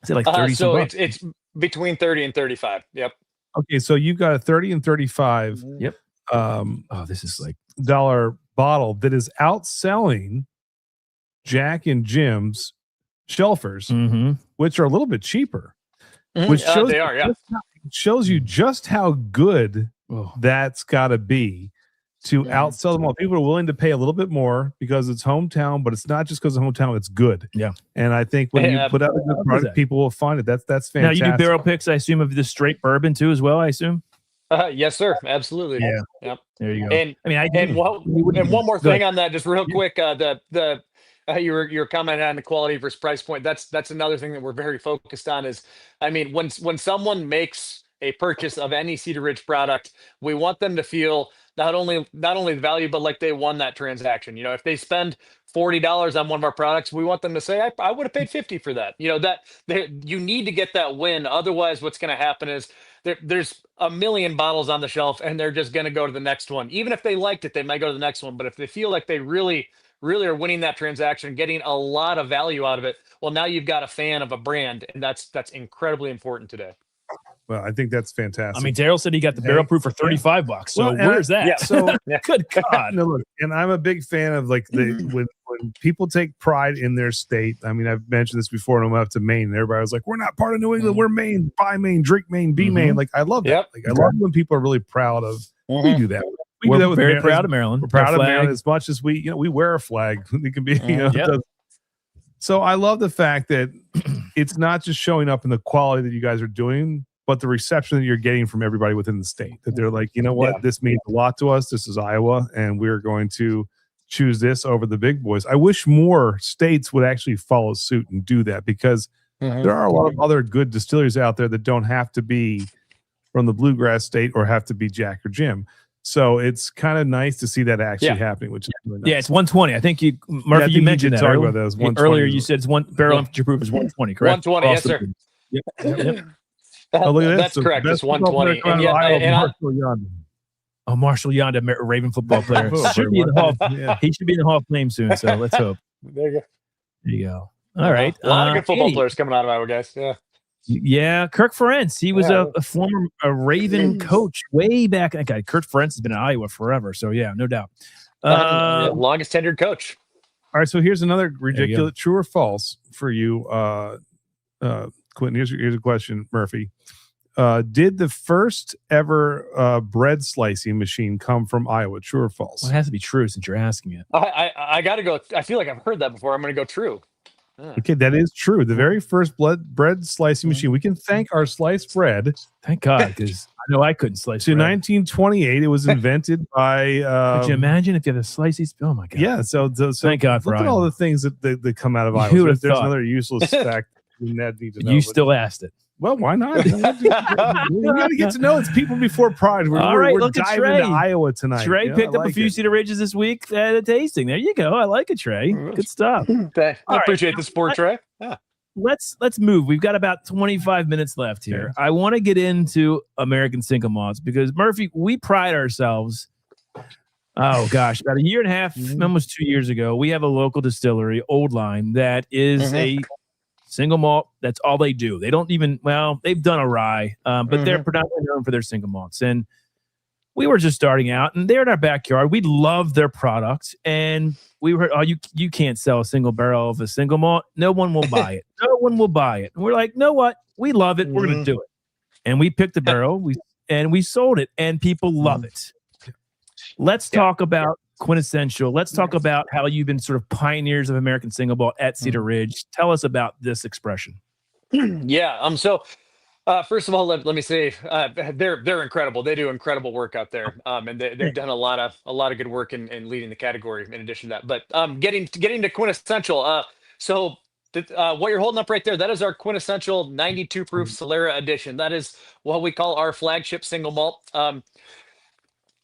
Speaker 6: Is it like 30?
Speaker 7: So it's between 30 and 35. Yep.
Speaker 5: Okay, so you've got a 30 and 35.
Speaker 6: Yep. This is like
Speaker 5: $1 bottle that is outselling Jack and Jim's shelfers, which are a little bit cheaper. Which shows
Speaker 7: they are,
Speaker 5: shows you just how good that's got to be to outsell them all. People are willing to pay a little bit more because it's hometown, but it's not just because of hometown; it's good.
Speaker 6: Yeah,
Speaker 5: and I think when you put out a good product, people will find it. That's fantastic.
Speaker 6: Now you do barrel picks, I assume, of the straight bourbon too, as well. I assume.
Speaker 7: Yes, sir. Absolutely.
Speaker 6: Yeah.
Speaker 7: Yep.
Speaker 6: There you go.
Speaker 7: And one more thing on that, just real quick. Your comment on the quality versus price point. That's another thing that we're very focused on. Is, when someone makes a purchase of any Cedar Ridge product, we want them to feel not only the value, but like they won that transaction. If they spend $40 on one of our products, we want them to say, I would have paid $50 for that. You need to get that win. Otherwise, what's going to happen is there's a million bottles on the shelf, and they're just going to go to the next one. Even if they liked it, they might go to the next one. But if they feel like they really are winning that transaction, getting a lot of value out of it, well, now you've got a fan of a brand, and that's incredibly important today.
Speaker 5: Well, I think that's fantastic.
Speaker 6: I mean, Daryl said he got the barrel proof for $35. So
Speaker 5: Well,
Speaker 6: where's that?
Speaker 7: Yeah.
Speaker 5: So
Speaker 6: Good God.
Speaker 5: no, look, and I'm a big fan of like when people take pride in their state. I mean, I've mentioned this before, and I went up to Maine, and everybody was like, "We're not part of New England. We're Maine. Buy Maine, drink Maine, be Maine." Like, I love that.
Speaker 7: Yep.
Speaker 5: Like, I love when people are really proud of. We do that. We do that
Speaker 6: We're
Speaker 5: with
Speaker 6: very
Speaker 5: Maryland.
Speaker 6: proud of Maryland.
Speaker 5: We're proud
Speaker 6: Our
Speaker 5: of
Speaker 6: flag.
Speaker 5: Maryland as much as we wear a flag. It can be,
Speaker 6: Yep.
Speaker 5: So I love the fact that it's not just showing up in the quality that you guys are doing, but the reception that you're getting from everybody within the state. That they're like, you know what, this means a lot to us. This is Iowa, and we're going to choose this over the big boys. I wish more states would actually follow suit and do that, because there are a lot of other good distilleries out there that don't have to be from the bluegrass state or have to be Jack or Jim. So it's kind of nice to see that actually happening, which is really nice.
Speaker 6: Yeah, it's 120. I think you, Murphy,
Speaker 5: I think
Speaker 6: you mentioned
Speaker 5: did
Speaker 6: that
Speaker 5: talk
Speaker 6: earlier.
Speaker 5: about that. It was 120.
Speaker 6: Earlier you said it's one barrel empty proof is 120, correct?
Speaker 7: 120, yes, sir.
Speaker 6: Yep.
Speaker 5: Oh, look at
Speaker 7: That's
Speaker 5: this.
Speaker 7: correct.
Speaker 5: The
Speaker 7: It's
Speaker 5: best football
Speaker 7: 120.
Speaker 5: player
Speaker 7: And
Speaker 5: coming out of Iowa,
Speaker 7: Marshall
Speaker 5: Marshall Yonder.
Speaker 6: Oh, Marshall Yonda, Raven football player. Should be in the Hall.
Speaker 5: Yeah.
Speaker 6: He should be in the Hall of Fame soon. So let's hope.
Speaker 7: There you go.
Speaker 6: There you go. All right.
Speaker 7: A lot of good football
Speaker 6: Eddie.
Speaker 7: players coming out of Iowa, guys. Yeah.
Speaker 6: Yeah, Kirk Ferentz. He was
Speaker 7: Yeah.
Speaker 6: a former Raven coach way back. That guy, Kirk Ferentz, has been in Iowa forever. So yeah, no doubt.
Speaker 7: Longest tenured coach.
Speaker 5: All right, so here's another ridiculous true or false for you, Quentin. Here's a question, Murphy. Did the first ever bread slicing machine come from Iowa? True or false?
Speaker 6: Well, it has to be true since you're asking it.
Speaker 7: I got to go. I feel like I've heard that before. I'm going to go true.
Speaker 5: Okay, that is true. The very first bread slicing machine. We can thank our sliced bread.
Speaker 6: Thank God, because I know I couldn't slice.
Speaker 5: To
Speaker 6: bread.
Speaker 5: 1928, it was invented by.
Speaker 6: Could you imagine if you had a slice these? Oh my God!
Speaker 5: Yeah, so
Speaker 6: Thank God for
Speaker 5: look at
Speaker 6: Iowa.
Speaker 5: all the things that come out of Iowa.
Speaker 6: Who would've
Speaker 5: There's
Speaker 6: thought?
Speaker 5: another useless fact we need to know.
Speaker 6: You
Speaker 5: but-
Speaker 6: still asked it.
Speaker 5: Well, why not? We got to get to know it's people before pride.
Speaker 6: All right,
Speaker 5: we're
Speaker 6: look at
Speaker 5: diving
Speaker 6: Trey.
Speaker 5: into Iowa tonight.
Speaker 6: Trey
Speaker 5: Yeah,
Speaker 6: picked
Speaker 5: I
Speaker 6: up a
Speaker 5: like
Speaker 6: few
Speaker 5: it.
Speaker 6: Cedar Ridges this week at a tasting. There you go. I like it, Trey. Good stuff.
Speaker 7: I
Speaker 6: right.
Speaker 7: appreciate the sport, Trey. Yeah.
Speaker 6: Let's move. We've got about 25 minutes left here. I want to get into American single malts because Murphy, we pride ourselves. Oh gosh, about a year and a half, almost 2 years ago, we have a local distillery, Old Line, that is a single malt. That's all they do. They don't even, well, they've done a rye, but they're predominantly known for their single malts. And we were just starting out, and they're in our backyard. We love their product, and we heard, oh, you can't sell a single barrel of a single malt. No one will buy it. No one will buy it. And we're like, know what? We love it. We're going to do it. And we picked the barrel, we sold it, and people love it. Let's talk about quintessential. Let's talk about how you've been sort of pioneers of American single malt at Cedar Ridge. Tell us about this expression.
Speaker 7: Yeah. So first of all, let me say they're incredible. They do incredible work out there, and they've done a lot of good work in leading the category. In addition to that, but getting to quintessential. So what you're holding up right there, that is our quintessential 92 proof Solera edition. That is what we call our flagship single malt.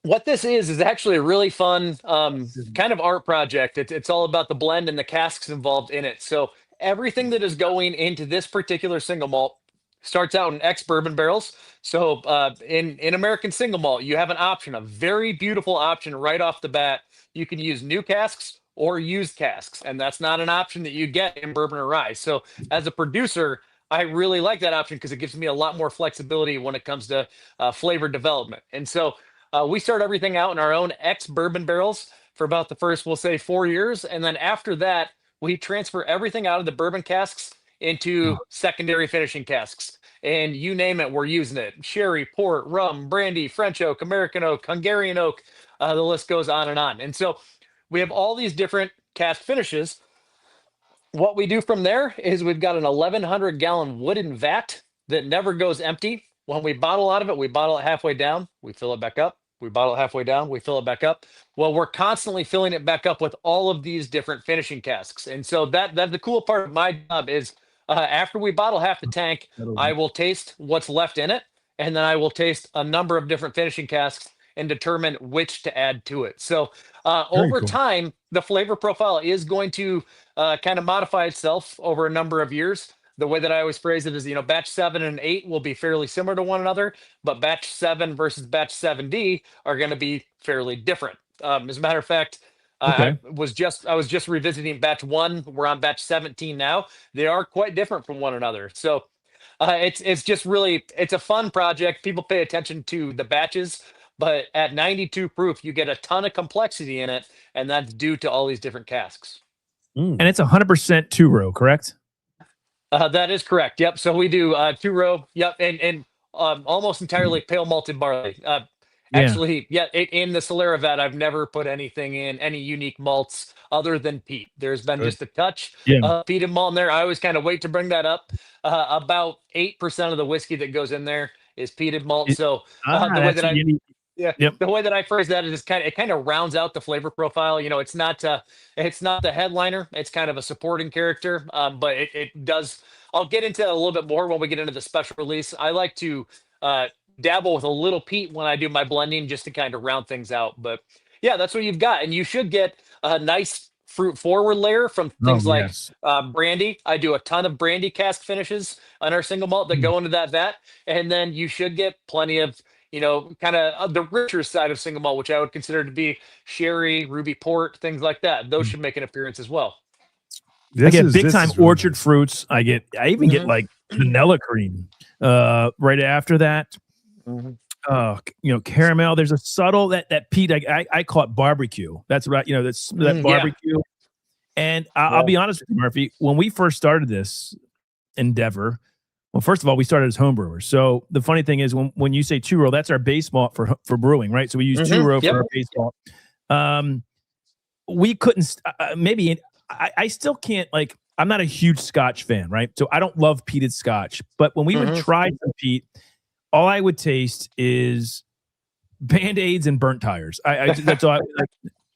Speaker 7: What this is actually a really fun kind of art project. It's all about the blend and the casks involved in it. So everything that is going into this particular single malt starts out in ex-bourbon barrels. So in American single malt, you have an option, a very beautiful option right off the bat. You can use new casks or used casks, and that's not an option that you get in bourbon or rye. So as a producer, I really like that option because it gives me a lot more flexibility when it comes to flavor development. And so we start everything out in our own ex-bourbon barrels for about the first, we'll say, 4 years. And then after that, we transfer everything out of the bourbon casks into secondary finishing casks. And you name it, we're using it. Sherry, port, rum, brandy, French oak, American oak, Hungarian oak. The list goes on and on. And so we have all these different cask finishes. What we do from there is we've got an 1,100 gallon wooden vat that never goes empty. When we bottle out of it, we bottle it halfway down, we fill it back up. We bottle it halfway down, we fill it back up. Well, we're constantly filling it back up with all of these different finishing casks. And so that the cool part of my job is after we bottle half the tank, I will taste what's left in it. And then I will taste a number of different finishing casks and determine which to add to it. So over time, the flavor profile is going to kind of modify itself over a number of years. The way that I always phrase it is, batch 7 and 8 will be fairly similar to one another, but batch 7 versus batch 7D are going to be fairly different. As a matter of fact, I was just revisiting batch 1. We're on batch 17 now. They are quite different from one another. So It's just really it's a fun project. People pay attention to the batches, but at 92 proof, you get a ton of complexity in it, and that's due to all these different casks.
Speaker 6: And it's 100% two row, correct?
Speaker 7: That is correct. Yep. So we do 2 row. Yep, and almost entirely pale malted barley. Actually, yeah, in the Solera vat, I've never put anything in any unique malts other than peat. There's been just a touch of peated malt in there. I always kind of wait to bring that up. About 8% of the whiskey that goes in there is peated malt. So the way that the way that I phrase that is it kind of rounds out the flavor profile. You know, it's not the headliner. It's kind of a supporting character. But it does. I'll get into it a little bit more when we get into the special release. I like to dabble with a little peat when I do my blending just to kind of round things out. But yeah, that's what you've got. And you should get a nice fruit forward layer from things like brandy. I do a ton of brandy cask finishes on our single malt that go into that vat. And then you should get plenty of, kind of the richer side of single malt, which I would consider to be sherry, ruby port, things like that. Those should make an appearance as well.
Speaker 6: I get big time orchard fruits. I even get like vanilla cream right after that. Caramel. There's a subtle that peat. I call it barbecue. That's right. That's that barbecue. Yeah. And I'll be honest with you, Murphy. When we first started this endeavor, well, first of all, we started as homebrewers. So the funny thing is, when you say 2-row, that's our base malt for brewing, right? So we use 2-row for our base malt. We couldn't. Maybe I still can't. Like, I'm not a huge Scotch fan, right? So I don't love peated Scotch. But when we would try some peat, all I would taste is Band-Aids and burnt tires. That's all.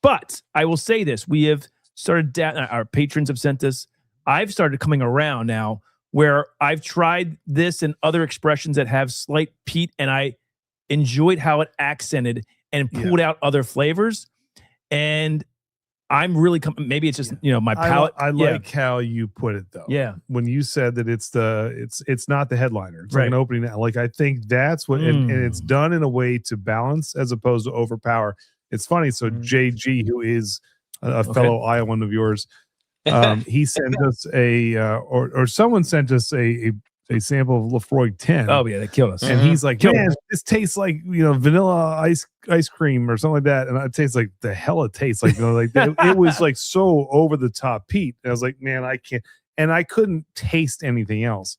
Speaker 6: But I will say this: we have started. Our patrons have sent us. I've started coming around now, where I've tried this and other expressions that have slight peat, and I enjoyed how it accented and pulled out other flavors. And I'm really maybe it's just my palate.
Speaker 5: I like how you put it though.
Speaker 6: Yeah,
Speaker 5: when you said that it's not the headliner. It's like an opening. Like I think that's what, and it's done in a way to balance as opposed to overpower. It's funny. So JG, who is a fellow Iowan of yours, he sent us or someone sent us a sample of Lefroy 10.
Speaker 6: Oh yeah, they killed us.
Speaker 5: And he's like, man, this tastes like vanilla ice cream or something like that. And it tastes like the hell it tastes like. It was like so over the top peat. And I was like, man, I can't. And I couldn't taste anything else.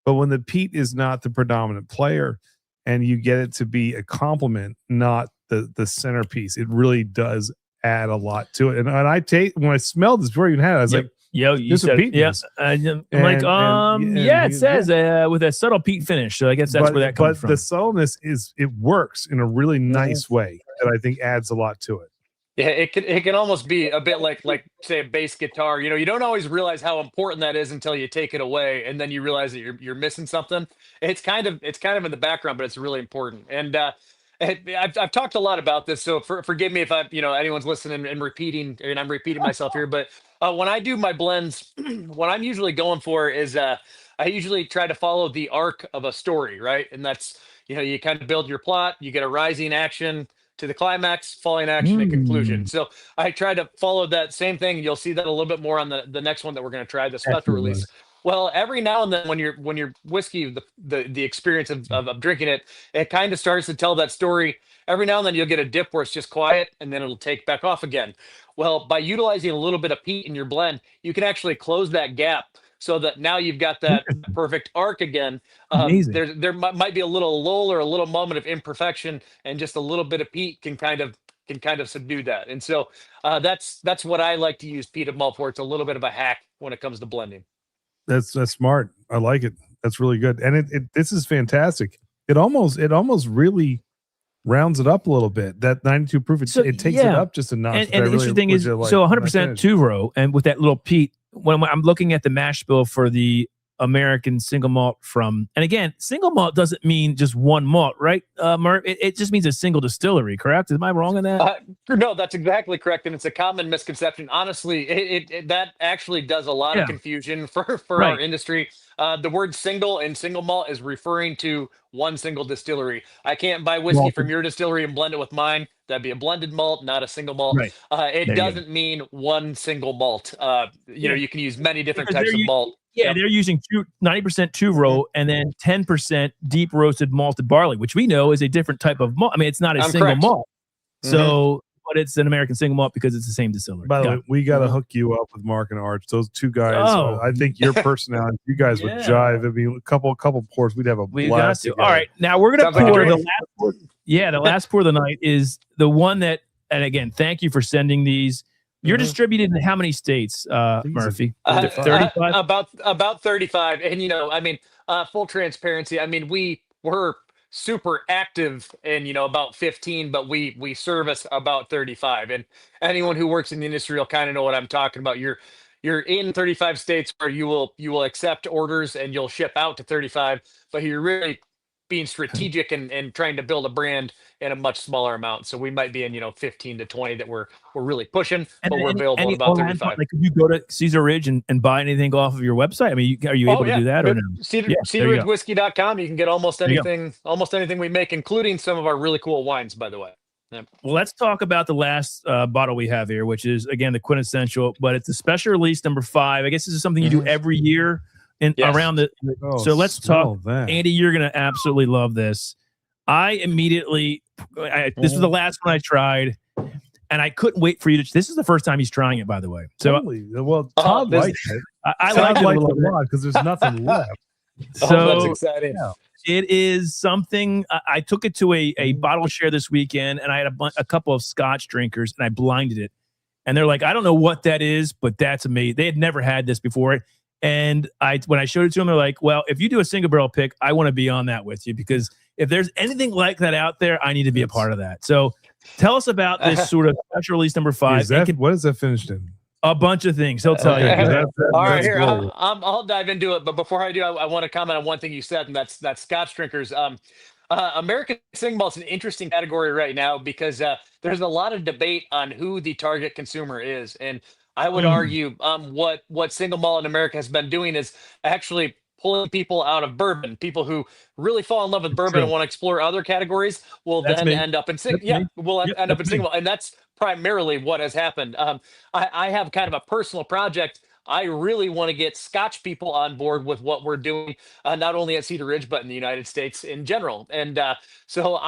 Speaker 5: But when the peat is not the predominant player, and you get it to be a complement, not the centerpiece, it really does add a lot to it. And I when I smelled this before you even had it, I was like,
Speaker 6: yo, you said it. Yeah. I'm like, it says with a subtle peat finish. So I guess that's where that comes from.
Speaker 5: But the subtleness it works in a really nice way that I think adds a lot to it.
Speaker 7: Yeah, it can almost be a bit like say a bass guitar. You don't always realize how important that is until you take it away, and then you realize that you're missing something. It's kind of in the background, but it's really important. And I've talked a lot about this, so forgive me if anyone's listening and repeating, and I'm repeating myself here. But when I do my blends, what I'm usually going for is I usually try to follow the arc of a story, right? And that's you kind of build your plot, you get a rising action to the climax, falling action, and conclusion. So I try to follow that same thing. You'll see that a little bit more on the next one that we're going to try, the special release. Well, every now and then when your whiskey, the experience of drinking it, it kind of starts to tell that story. Every now and then you'll get a dip where it's just quiet and then it'll take back off again. Well, by utilizing a little bit of peat in your blend, you can actually close that gap so that now you've got that perfect arc again. There might be a little lull or a little moment of imperfection, and just a little bit of peat can kind of subdue that. And so that's what I like to use peated malt for. It's a little bit of a hack when it comes to blending.
Speaker 5: That's smart. I like it. That's really good. And this is fantastic. It almost really rounds it up a little bit. That 92 proof, it takes it up just a notch.
Speaker 6: And the interesting thing is, so 100% 2-row, and with that little peat, when I'm looking at the mash bill for the American single malt and again, single malt doesn't mean just one malt, right? It just means a single distillery, correct? Am I wrong on that?
Speaker 7: No, that's exactly correct, and it's a common misconception. Honestly, that actually does a lot of confusion for our industry. The word single and single malt is referring to one single distillery. I can't buy whiskey from your distillery and blend it with mine. That'd be a blended malt, not a single malt.
Speaker 6: Right.
Speaker 7: It
Speaker 6: There you go.
Speaker 7: doesn't mean one single malt. You know, you can use many different
Speaker 6: Because
Speaker 7: types of malt.
Speaker 6: Yeah, they're using 90% two row and then 10% deep roasted malted barley, which we know is a different type of malt. I mean, it's not a single
Speaker 7: correct.
Speaker 6: malt. So, but it's an American single malt because it's the same distillery.
Speaker 5: By the
Speaker 6: Got
Speaker 5: way, we got to hook you up with Mark and Arch. Those two guys.
Speaker 6: Oh.
Speaker 5: I think your personality, you guys would jive. I mean, a couple pours, we'd have a
Speaker 6: We
Speaker 5: blast.
Speaker 6: got to.
Speaker 5: together.
Speaker 6: All right, now we're gonna
Speaker 7: Sounds like a
Speaker 6: pour the
Speaker 7: dream.
Speaker 6: last pour. Yeah, the last pour of the night is the one that. And again, thank you for sending these. You're distributed in how many states, Murphy? 35.
Speaker 7: About 35. And you know, I mean, full transparency. I mean, we're super active in, you know, about 15, but we service about 35. And anyone who works in the industry will kind of know what I'm talking about. You're in 35 states where you will accept orders and you'll ship out to 35, but you're really being strategic and trying to build a brand in a much smaller amount. So we might be in, you know, 15 to 20 that we're really pushing, but we're available in about 35.
Speaker 6: Like, could you go to Cedar Ridge and buy anything off of your website? I mean, are you able to do that or no?
Speaker 7: CedarRidgeWhiskey.com. You can get almost anything we make, including some of our really cool wines, by the way. Yeah.
Speaker 6: Well, let's talk about the last bottle we have here, which is, again, the quintessential, but it's a special release number 5. I guess this is something you do every year around the. So let's talk. Andy, you're going to absolutely love this. I immediately, this was the last one I tried, and I couldn't wait for you to. This is the first time he's trying it, by the way. So,
Speaker 5: Todd liked it.
Speaker 6: I liked it a
Speaker 5: lot because there's nothing left.
Speaker 6: So
Speaker 7: that's exciting.
Speaker 5: Yeah.
Speaker 6: it is something. I took it to a bottle share this weekend, and I had a couple of Scotch drinkers, and I blinded it, and they're like, "I don't know what that is, but that's amazing." They had never had this before. And when I showed it to them, they're like, "Well, if you do a single barrel pick, I want to be on that with you, because if there's anything like that out there, I need to be a part of that." So tell us about this sort of special release number 5.
Speaker 5: What is that finished in?
Speaker 6: A bunch of things. He'll tell you.
Speaker 7: All right, here, I'll dive into it. But before I do, I want to comment on one thing you said, and that's Scotch drinkers. American single malt is an interesting category right now because there's a lot of debate on who the target consumer is. And I would argue what single malt in America has been doing is actually pulling people out of bourbon. People who really fall in love with bourbon and want to explore other categories will end up in single. Yeah, will end up in single malt, and that's primarily what has happened. I have kind of a personal project. I really want to get Scotch people on board with what we're doing, not only at Cedar Ridge, but in the United States in general. And so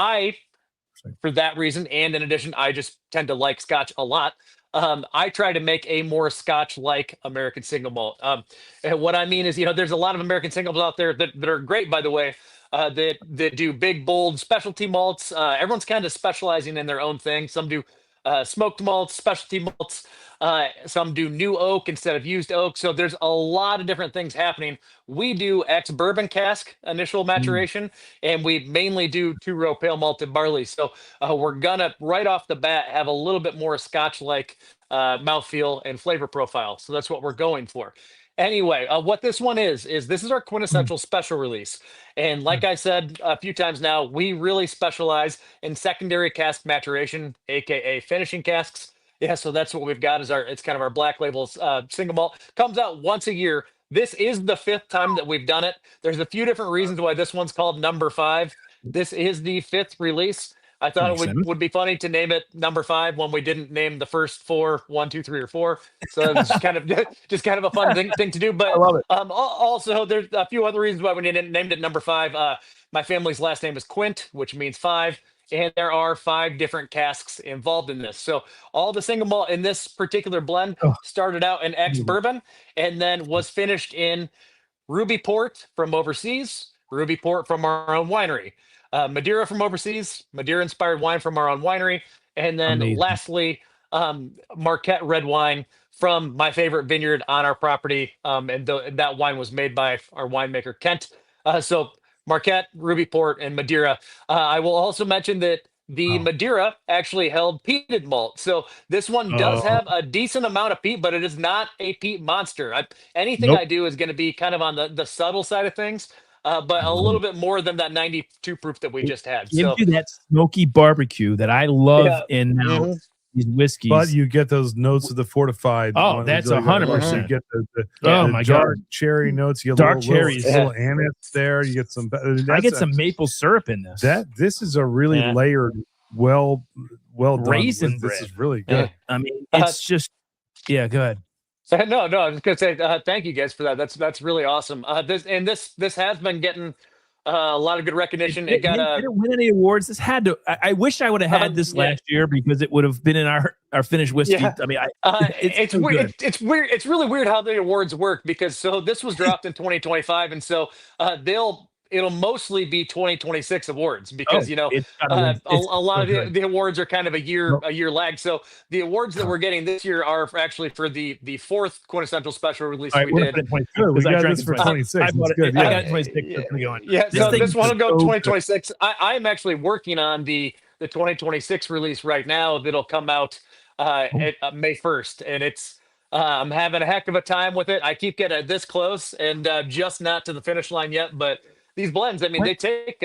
Speaker 7: for that reason, and in addition, I just tend to like Scotch a lot. I try to make a more Scotch-like American single malt. And what I mean is, there's a lot of American singles out there that are great, by the way, that do big, bold specialty malts. Everyone's kind of specializing in their own thing. Some do smoked malts, specialty malts. Some do new oak instead of used oak. So there's a lot of different things happening. We do ex-bourbon cask initial maturation, and we mainly do 2-row pale malted barley. So we're gonna right off the bat have a little bit more Scotch-like mouthfeel and flavor profile. So that's what we're going for. Anyway, what this one is this is our quintessential special release. And like I said a few times now, we really specialize in secondary cask maturation, aka finishing casks. Yeah, so that's what we've got it's kind of our black labels single malt. Comes out once a year. This is the 5th time that we've done it. There's a few different reasons why this one's called number 5. This is the 5th release. I thought it would be funny to name it number 5 when we didn't name the first 4, 1, 2, 3, or 4. So it's kind of a fun thing to do. But
Speaker 6: I love it.
Speaker 7: Also, there's a few other reasons why we named it number 5. My family's last name is Quint, which means 5. And there are 5 different casks involved in this. So all the single malt in this particular blend started out in ex-bourbon and then was finished in Ruby Port from overseas, Ruby Port from our own winery, Madeira from overseas, Madeira-inspired wine from our own winery, and then lastly, Marquette red wine from my favorite vineyard on our property. And that wine was made by our winemaker, Kent. So Marquette, Ruby Port, and Madeira. I will also mention that the Madeira actually held peated malt. So this one does have a decent amount of peat, but it is not a peat monster. Anything I do is going to be kind of on the subtle side of things, but a little bit more than that 92 proof that we just had.
Speaker 6: Gives you that smoky barbecue that I love in these whiskeys.
Speaker 5: But you get those notes of the fortified.
Speaker 6: Oh, that's 100%.
Speaker 5: You get the
Speaker 6: my
Speaker 5: dark cherry notes. You get
Speaker 6: dark cherries,
Speaker 5: little anise there. You get some.
Speaker 6: I get some maple syrup in this.
Speaker 5: This is a really layered, well well done.
Speaker 6: raisin
Speaker 5: This
Speaker 6: bread.
Speaker 5: is really good.
Speaker 6: I mean, it's just go ahead.
Speaker 7: No, I was gonna say thank you guys for that. That's really awesome. This has been getting a lot of good recognition. It got
Speaker 6: Did it win any awards? This had to. I wish I would have had this last year because it would have been in our finished whiskey.
Speaker 7: Yeah.
Speaker 6: I mean,
Speaker 7: it's
Speaker 6: so
Speaker 7: weird.
Speaker 6: good.
Speaker 7: It's weird. It's really weird how the awards work because so this was dropped in 2025, and so it'll mostly be 2026 awards because
Speaker 6: It's
Speaker 7: a lot of the awards are kind of a year lag. So the awards that we're getting this year are actually for the fourth quintessential special release
Speaker 6: All right,
Speaker 7: we did.
Speaker 5: Good. We
Speaker 6: I
Speaker 5: got
Speaker 6: drank
Speaker 5: this
Speaker 6: it
Speaker 5: for
Speaker 6: for
Speaker 5: 26.
Speaker 6: I bought
Speaker 5: It's
Speaker 6: it.
Speaker 5: good.
Speaker 6: I
Speaker 5: Yeah.
Speaker 6: got 26. It's gonna go on.
Speaker 7: Yeah, so
Speaker 6: thing
Speaker 7: this one will
Speaker 6: is
Speaker 7: go
Speaker 6: so
Speaker 7: 2026. I'm actually working on the 2026 release right now. That'll come out at May 1st, and it's I'm having a heck of a time with it. I keep getting this close, and just not to the finish line yet. But these blends, I mean, they take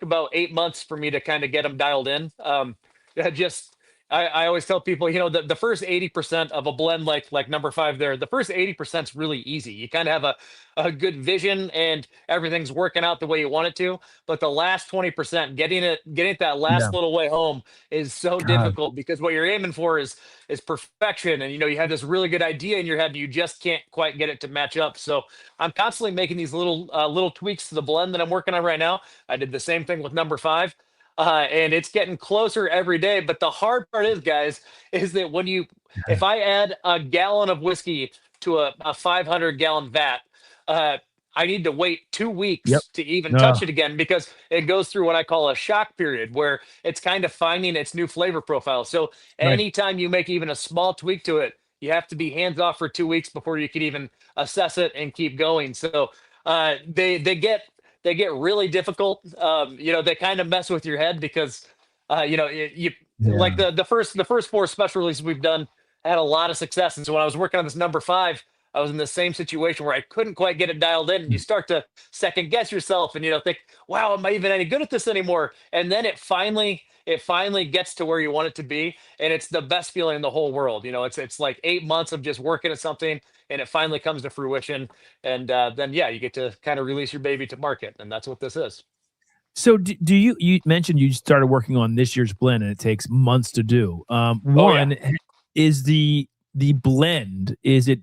Speaker 7: about 8 months for me to kind of get them dialed in. I always tell people, the first 80% of a blend like number 5 there, the first 80% is really easy. You kind of have a good vision and everything's working out the way you want it to. But the last 20%, getting it that last little way home is so difficult because what you're aiming for is perfection. And you have this really good idea in your head and you just can't quite get it to match up. So I'm constantly making these little tweaks to the blend that I'm working on right now. I did the same thing with number 5. And it's getting closer every day. But the hard part is, guys, is that if I add a gallon of whiskey to a 500-gallon vat, I need to wait 2 weeks to even touch it again because it goes through what I call a shock period where it's kind of finding its new flavor profile. So anytime you make even a small tweak to it, you have to be hands off for 2 weeks before you can even assess it and keep going. So they get really difficult. They kind of mess with your head because, like the first 4 special releases we've done had a lot of success. And so when I was working on this number 5, I was in the same situation where I couldn't quite get it dialed in. And you start to second guess yourself and, think, wow, am I even any good at this anymore? And then it finally gets to where you want it to be. And it's the best feeling in the whole world. It's like 8 months of just working at something and it finally comes to fruition. And then, you get to kind of release your baby to market. And that's what this is.
Speaker 6: So do you mentioned you started working on this year's blend and it takes months to do. Is the blend, is it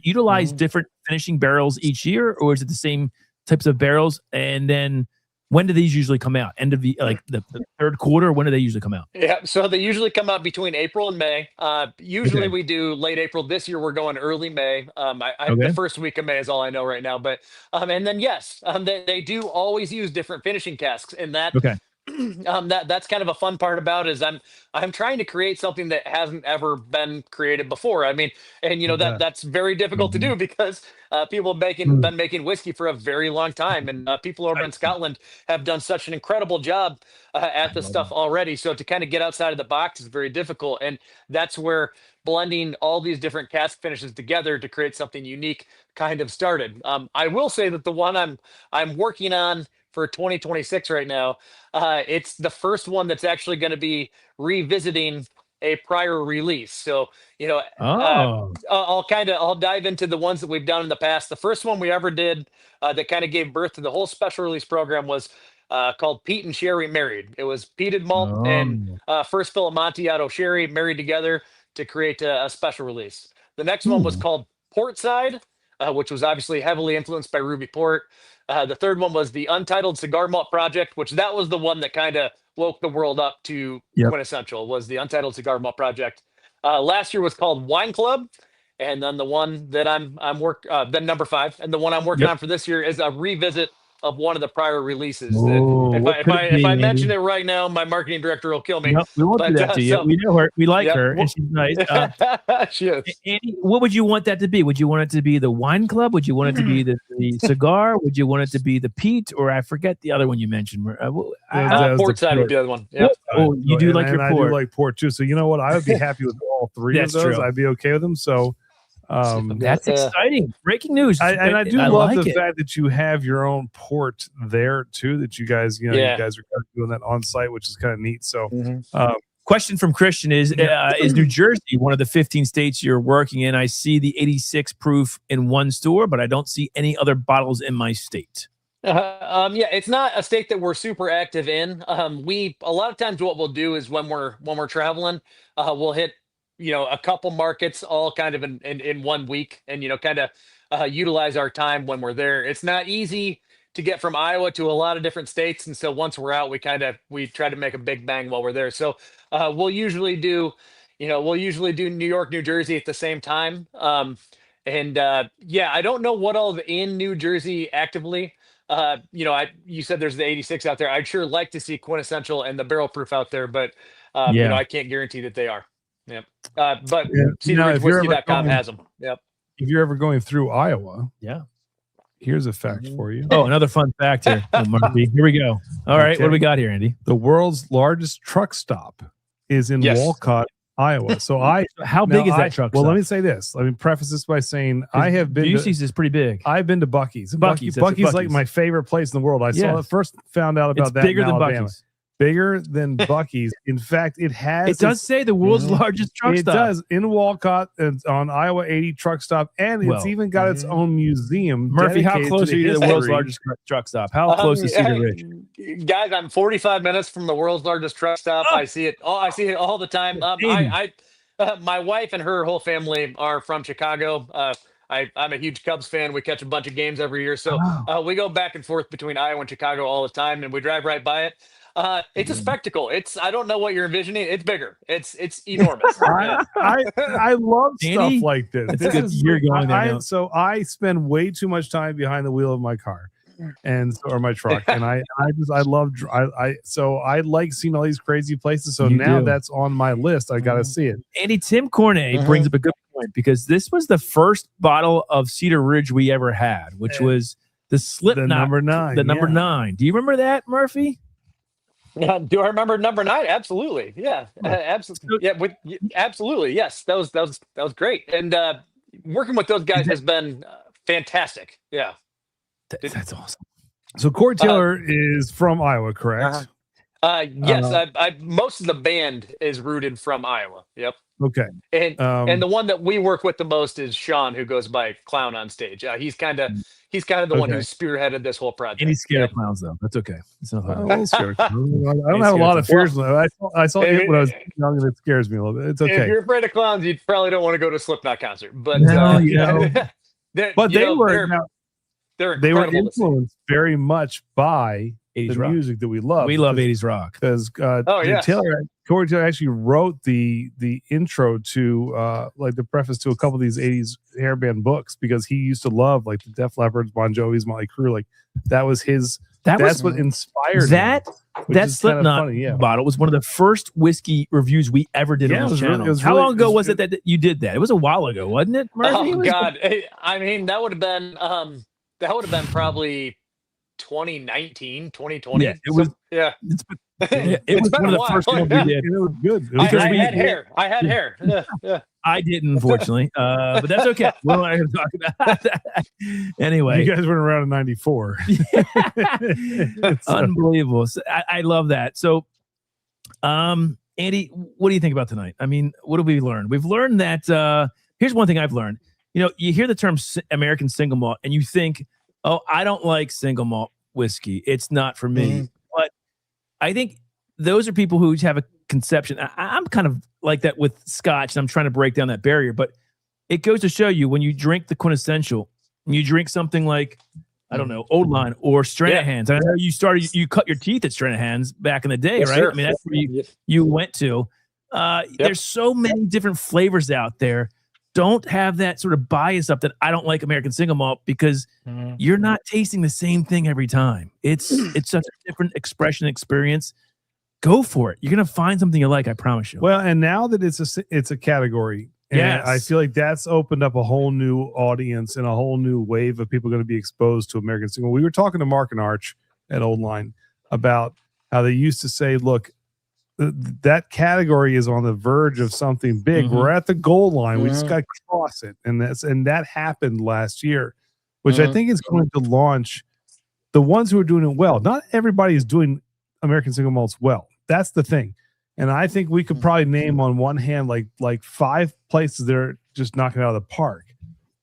Speaker 6: utilize different finishing barrels each year or is it the same types of barrels? And then when do these usually come out? End of the third quarter? When do they usually come out?
Speaker 7: Yeah, so they usually come out between April and May. Usually we do late April. This year we're going early May. The first week of May is all I know right now. But and then they do always use different finishing casks, and that that's kind of a fun part about it is I'm trying to create something that hasn't ever been created before. I mean, and that's very difficult to do because people have been making whiskey for a very long time, and people over in Scotland have done such an incredible job at this stuff already. So to kind of get outside of the box is very difficult, and that's where blending all these different cask finishes together to create something unique kind of started. I will say that the one I'm working on for 2026 right now, it's the first one that's actually going to be revisiting a prior release. So, I'll dive into the ones that we've done in the past. The first one we ever did that kind of gave birth to the whole special release program was called Peat and Sherry Married. It was peated malt and first fill of Amontillado sherry married together to create a special release. The next one was called Portside, which was obviously heavily influenced by Ruby Port. The third one was the Untitled Cigar Malt Project, which that was the one that kind of woke the world up to quintessential, was the Untitled Cigar Malt Project. Last year was called Wine Club. And then the one that then number 5, and the one I'm working on for this year is a revisit of one of the prior releases. If I mention it right now, my marketing director will kill me.
Speaker 6: Nope, we won't do that to you. We know her. We like her, and she's nice.
Speaker 7: She is.
Speaker 6: Andy, what would you want that to be? Would you want it to be the Wine Club? Would you want it to be the cigar? Would you want it to be the peat? Or I forget the other one you mentioned.
Speaker 7: Portside would be the other one. Yep.
Speaker 6: Oh, you do like your port.
Speaker 5: I do like port too. So you know what? I would be happy with all 3 of those.
Speaker 6: True.
Speaker 5: I'd be okay with them. So
Speaker 6: that's exciting. Breaking news.
Speaker 5: I do love the fact that you have your own port there too, that you guys, you guys are kind of doing that on site, which is kind of neat. So
Speaker 6: question from Christian is New Jersey one of the 15 states you're working in? I see the 86 proof in one store, but I don't see any other bottles in my state.
Speaker 7: Yeah, it's not a state that we're super active in. We a lot of times what we'll do is when we're traveling, we'll hit a couple markets all kind of in 1 week, and kind of utilize our time when we're there. It's not easy to get from Iowa to a lot of different states, and so once we're out, we try to make a big bang while we're there. So we'll usually do New York, New Jersey at the same time. And yeah, I don't know what all's in New Jersey actively. You said there's the 86 out there. I'd sure like to see Quintessential and the Barrel Proof out there, but
Speaker 6: Yeah.
Speaker 7: I can't guarantee that they are. Yep. But
Speaker 5: Yeah. If you're ever
Speaker 7: CedarRidgeWhiskey.com
Speaker 5: going-
Speaker 7: has them. Yep.
Speaker 5: If you're ever going through Iowa,
Speaker 6: Yeah.
Speaker 5: here's a fact for you.
Speaker 6: Oh, another fun fact here, Murphy. Here we go. All right,
Speaker 5: Okay.
Speaker 6: what do we got here, Andy?
Speaker 5: The world's largest truck stop is in
Speaker 7: Yes.
Speaker 5: Walcott, Iowa. So
Speaker 6: How big is that truck?
Speaker 5: Well,
Speaker 6: stop?
Speaker 5: let me say this. Let me preface this by saying I have been.
Speaker 6: Busey's is pretty big.
Speaker 5: I've been to Buc-ee's.
Speaker 6: Buc-ee's, that's
Speaker 5: Buc-ee's like
Speaker 6: Buc-ee's.
Speaker 5: my favorite place in the world. I saw
Speaker 6: Yes.
Speaker 5: it first, found out about
Speaker 6: It's
Speaker 5: that
Speaker 6: bigger
Speaker 5: in
Speaker 6: than
Speaker 5: Alabama.
Speaker 6: Buc-ee's.
Speaker 5: Bigger than Buc-ee's. In fact, it has.
Speaker 6: It does say the world's largest truck
Speaker 5: It
Speaker 6: stop.
Speaker 5: does in Walcott and on Iowa 80 truck stop, and
Speaker 6: Well,
Speaker 5: it's even got its own museum.
Speaker 6: Murphy, how
Speaker 5: dedicated
Speaker 6: close
Speaker 5: to
Speaker 6: are you to the world's
Speaker 5: history.
Speaker 6: largest truck stop? How close is Cedar
Speaker 7: Hey,
Speaker 6: Ridge?
Speaker 7: guys? I'm 45 minutes from the world's largest truck stop. I see it. I see it all the time. My wife and her whole family are from Chicago. I'm a huge Cubs fan. We catch a bunch of games every year, so we go back and forth between Iowa and Chicago all the time, and we drive right by it. It's a spectacle. I don't know what you're envisioning. It's bigger. It's enormous.
Speaker 5: I love
Speaker 6: Andy,
Speaker 5: stuff like this.
Speaker 6: that's
Speaker 5: This
Speaker 6: good.
Speaker 5: is
Speaker 6: You're going there now.
Speaker 5: So I spend way too much time behind the wheel of my car, or my truck, and I like seeing all these crazy places. So
Speaker 6: You
Speaker 5: now
Speaker 6: do.
Speaker 5: that's on my list. I got to see it.
Speaker 6: Andy, Tim Cornet brings up a good point because this was the first bottle of Cedar Ridge we ever had, which was the Slipknot,
Speaker 5: The number 9.
Speaker 6: the number
Speaker 5: yeah.
Speaker 6: 9. Do you remember that, Murphy?
Speaker 7: Do I remember number 9? Absolutely. Yeah. Absolutely. Yeah. Absolutely. Yes. That was great. And working with those guys has been fantastic. Yeah.
Speaker 6: That's awesome.
Speaker 5: So Corey Taylor is from Iowa, correct?
Speaker 7: Yes. Most of the band is rooted from Iowa. Yep.
Speaker 5: Okay.
Speaker 7: And the one that we work with the most is Sean, who goes by Clown on stage. He's kind of the one who spearheaded this whole project.
Speaker 6: And he's scared of clowns, though. That's okay. It's not hard.
Speaker 5: I don't have a lot of fears. I saw it when I was young, and it scares me a little bit. It's
Speaker 7: If
Speaker 5: okay.
Speaker 7: you're afraid of clowns, you probably don't want to go to a Slipknot concert. But
Speaker 5: No, you know.
Speaker 7: they're-
Speaker 5: But
Speaker 7: you
Speaker 5: they
Speaker 7: know,
Speaker 5: were
Speaker 7: they're
Speaker 5: they were
Speaker 7: incredible to see.
Speaker 5: influenced very much by
Speaker 6: 80s
Speaker 5: the
Speaker 6: rock.
Speaker 5: music that we love.
Speaker 6: We love 80s rock.
Speaker 5: because
Speaker 7: Oh, yes.
Speaker 5: Corey Taylor actually wrote the intro to like the preface to a couple of these 80s hairband books because he used to love like the Def Leppards, Bon Jovi's, Motley Crue. Like that was his. That's what inspired
Speaker 6: that.
Speaker 5: him, which
Speaker 6: That
Speaker 5: is kind of
Speaker 6: Slipknot
Speaker 5: funny, yeah.
Speaker 6: bottle was one of the first whiskey reviews we ever did
Speaker 5: Yeah,
Speaker 6: on
Speaker 5: it
Speaker 6: this
Speaker 5: was really-
Speaker 6: channel.
Speaker 5: it was
Speaker 6: How
Speaker 5: really-
Speaker 6: long ago
Speaker 5: it was
Speaker 6: was it that you did that? It was a while ago, wasn't it, Murphy? It
Speaker 7: Oh
Speaker 6: was-
Speaker 7: God! I mean, that would have been probably 2019, 2020.
Speaker 6: Yeah, it was-
Speaker 7: Yeah,
Speaker 6: It's-
Speaker 7: It
Speaker 6: it was
Speaker 7: been
Speaker 6: one of
Speaker 7: a
Speaker 6: the first
Speaker 7: while,
Speaker 6: ones
Speaker 7: yeah.
Speaker 6: we did.
Speaker 5: And it was good. It was
Speaker 6: Because
Speaker 7: I
Speaker 6: we-
Speaker 7: had hair. I had hair. Yeah.
Speaker 6: I didn't, unfortunately, but that's okay. We're not going to talk about that. Anyway,
Speaker 5: You guys went around in '94.
Speaker 6: unbelievable. So I love that. So, Andy, what do you think about tonight? I mean, what have we learned? We've learned that here's one thing I've learned. You know, you hear the term American single malt and you think, oh, I don't like single malt whiskey. It's not for me. But I think those are people who have a conception. I'm kind of like that with Scotch, and I'm trying to break down that barrier. But it goes to show you when you drink the quintessential, and you drink something like, I don't know, Old Line or Stranahan's. I know you cut your teeth at Stranahan's back in the day,
Speaker 7: Yes,
Speaker 6: right?
Speaker 7: sir.
Speaker 6: I mean, that's where you went to. There's so many different flavors out there. Don't have that sort of bias up that I don't like American single malt because you're not tasting the same thing every time. It's such a different expression experience. Go for it. You're gonna find something you like. I promise you.
Speaker 5: Well, and now that it's a category, and
Speaker 6: Yes.
Speaker 5: I feel like that's opened up a whole new audience and a whole new wave of people going to be exposed to American single. We were talking to Mark and Arch at Old Line about how they used to say, "Look, that category is on the verge of something big.
Speaker 6: Mhm.
Speaker 5: We're at the goal line. We just got to cross it," and that happened last year, which I think is going to launch the ones who are doing it well. Not everybody is doing American single malts well. That's the thing. And I think we could probably name on one hand like 5 places that are just knocking it out of the park.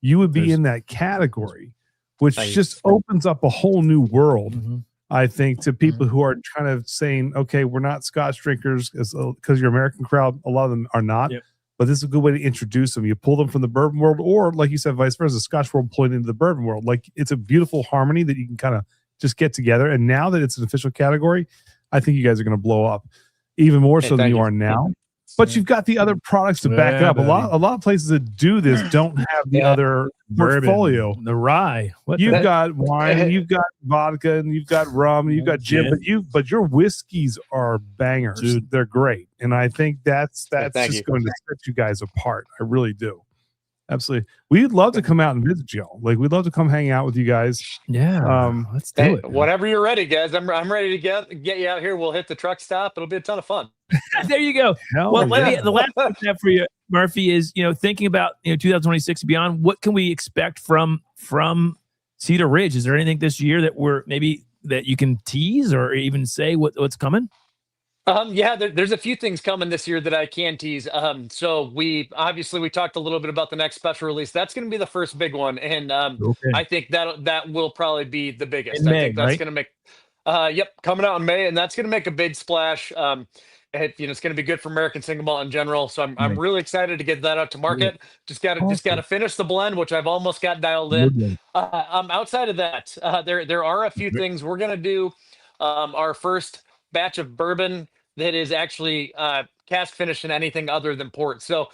Speaker 5: You would be in that category. which
Speaker 7: Nice.
Speaker 5: just opens up a whole new world.
Speaker 6: Mhm.
Speaker 5: I think to people who are kind of saying, okay, we're not Scotch drinkers because your American crowd, a lot of them are not.
Speaker 6: Yep.
Speaker 5: But this is a good way to introduce them. You pull them from the bourbon world, or like you said, vice versa, Scotch world pulling into the bourbon world. Like it's a beautiful harmony that you can kind of just get together. And now that it's an official category, I think you guys are going to blow up even more so than you are now. But you've got the other products to back it up.
Speaker 6: buddy.
Speaker 5: A lot of places that do this don't have the other portfolio.
Speaker 6: The rye. What
Speaker 5: You've
Speaker 6: the-
Speaker 5: got wine, you've got vodka, and you've got rum, and you've got gin, but your whiskeys are bangers.
Speaker 6: Dude.
Speaker 5: They're great, and I think that's
Speaker 7: Thank
Speaker 5: just
Speaker 7: you.
Speaker 5: going to set you guys apart. I really do. Absolutely, we'd love to come out and visit y'all. Like we'd love to come hang out with you guys.
Speaker 6: Yeah. Let's do
Speaker 7: Hey,
Speaker 6: it.
Speaker 7: whenever you're ready, guys, I'm ready to get you out here. We'll hit the truck stop. It'll be a ton of fun.
Speaker 6: There you go.
Speaker 5: Hell
Speaker 6: Well,
Speaker 5: yeah.
Speaker 6: the last question I have for you, Murphy, is thinking about 2026 and beyond. What can we expect from Cedar Ridge? Is there anything this year that you can tease or even say what's coming?
Speaker 7: There's a few things coming this year that I can tease. So we talked a little bit about the next special release. That's going to be the first big one, and
Speaker 6: Okay.
Speaker 7: I think that will probably be the biggest.
Speaker 6: In
Speaker 7: I
Speaker 6: May,
Speaker 7: think that's
Speaker 6: right?
Speaker 7: going to make, coming out in May, and that's going to make a big splash. It's going to be good for American single malt in general. So I'm really excited to get that out to market. Just got to finish the blend, which I've almost got dialed in. Outside of that, there are a few things we're going to do. Our first batch of bourbon that is actually cask finished in anything other than port. So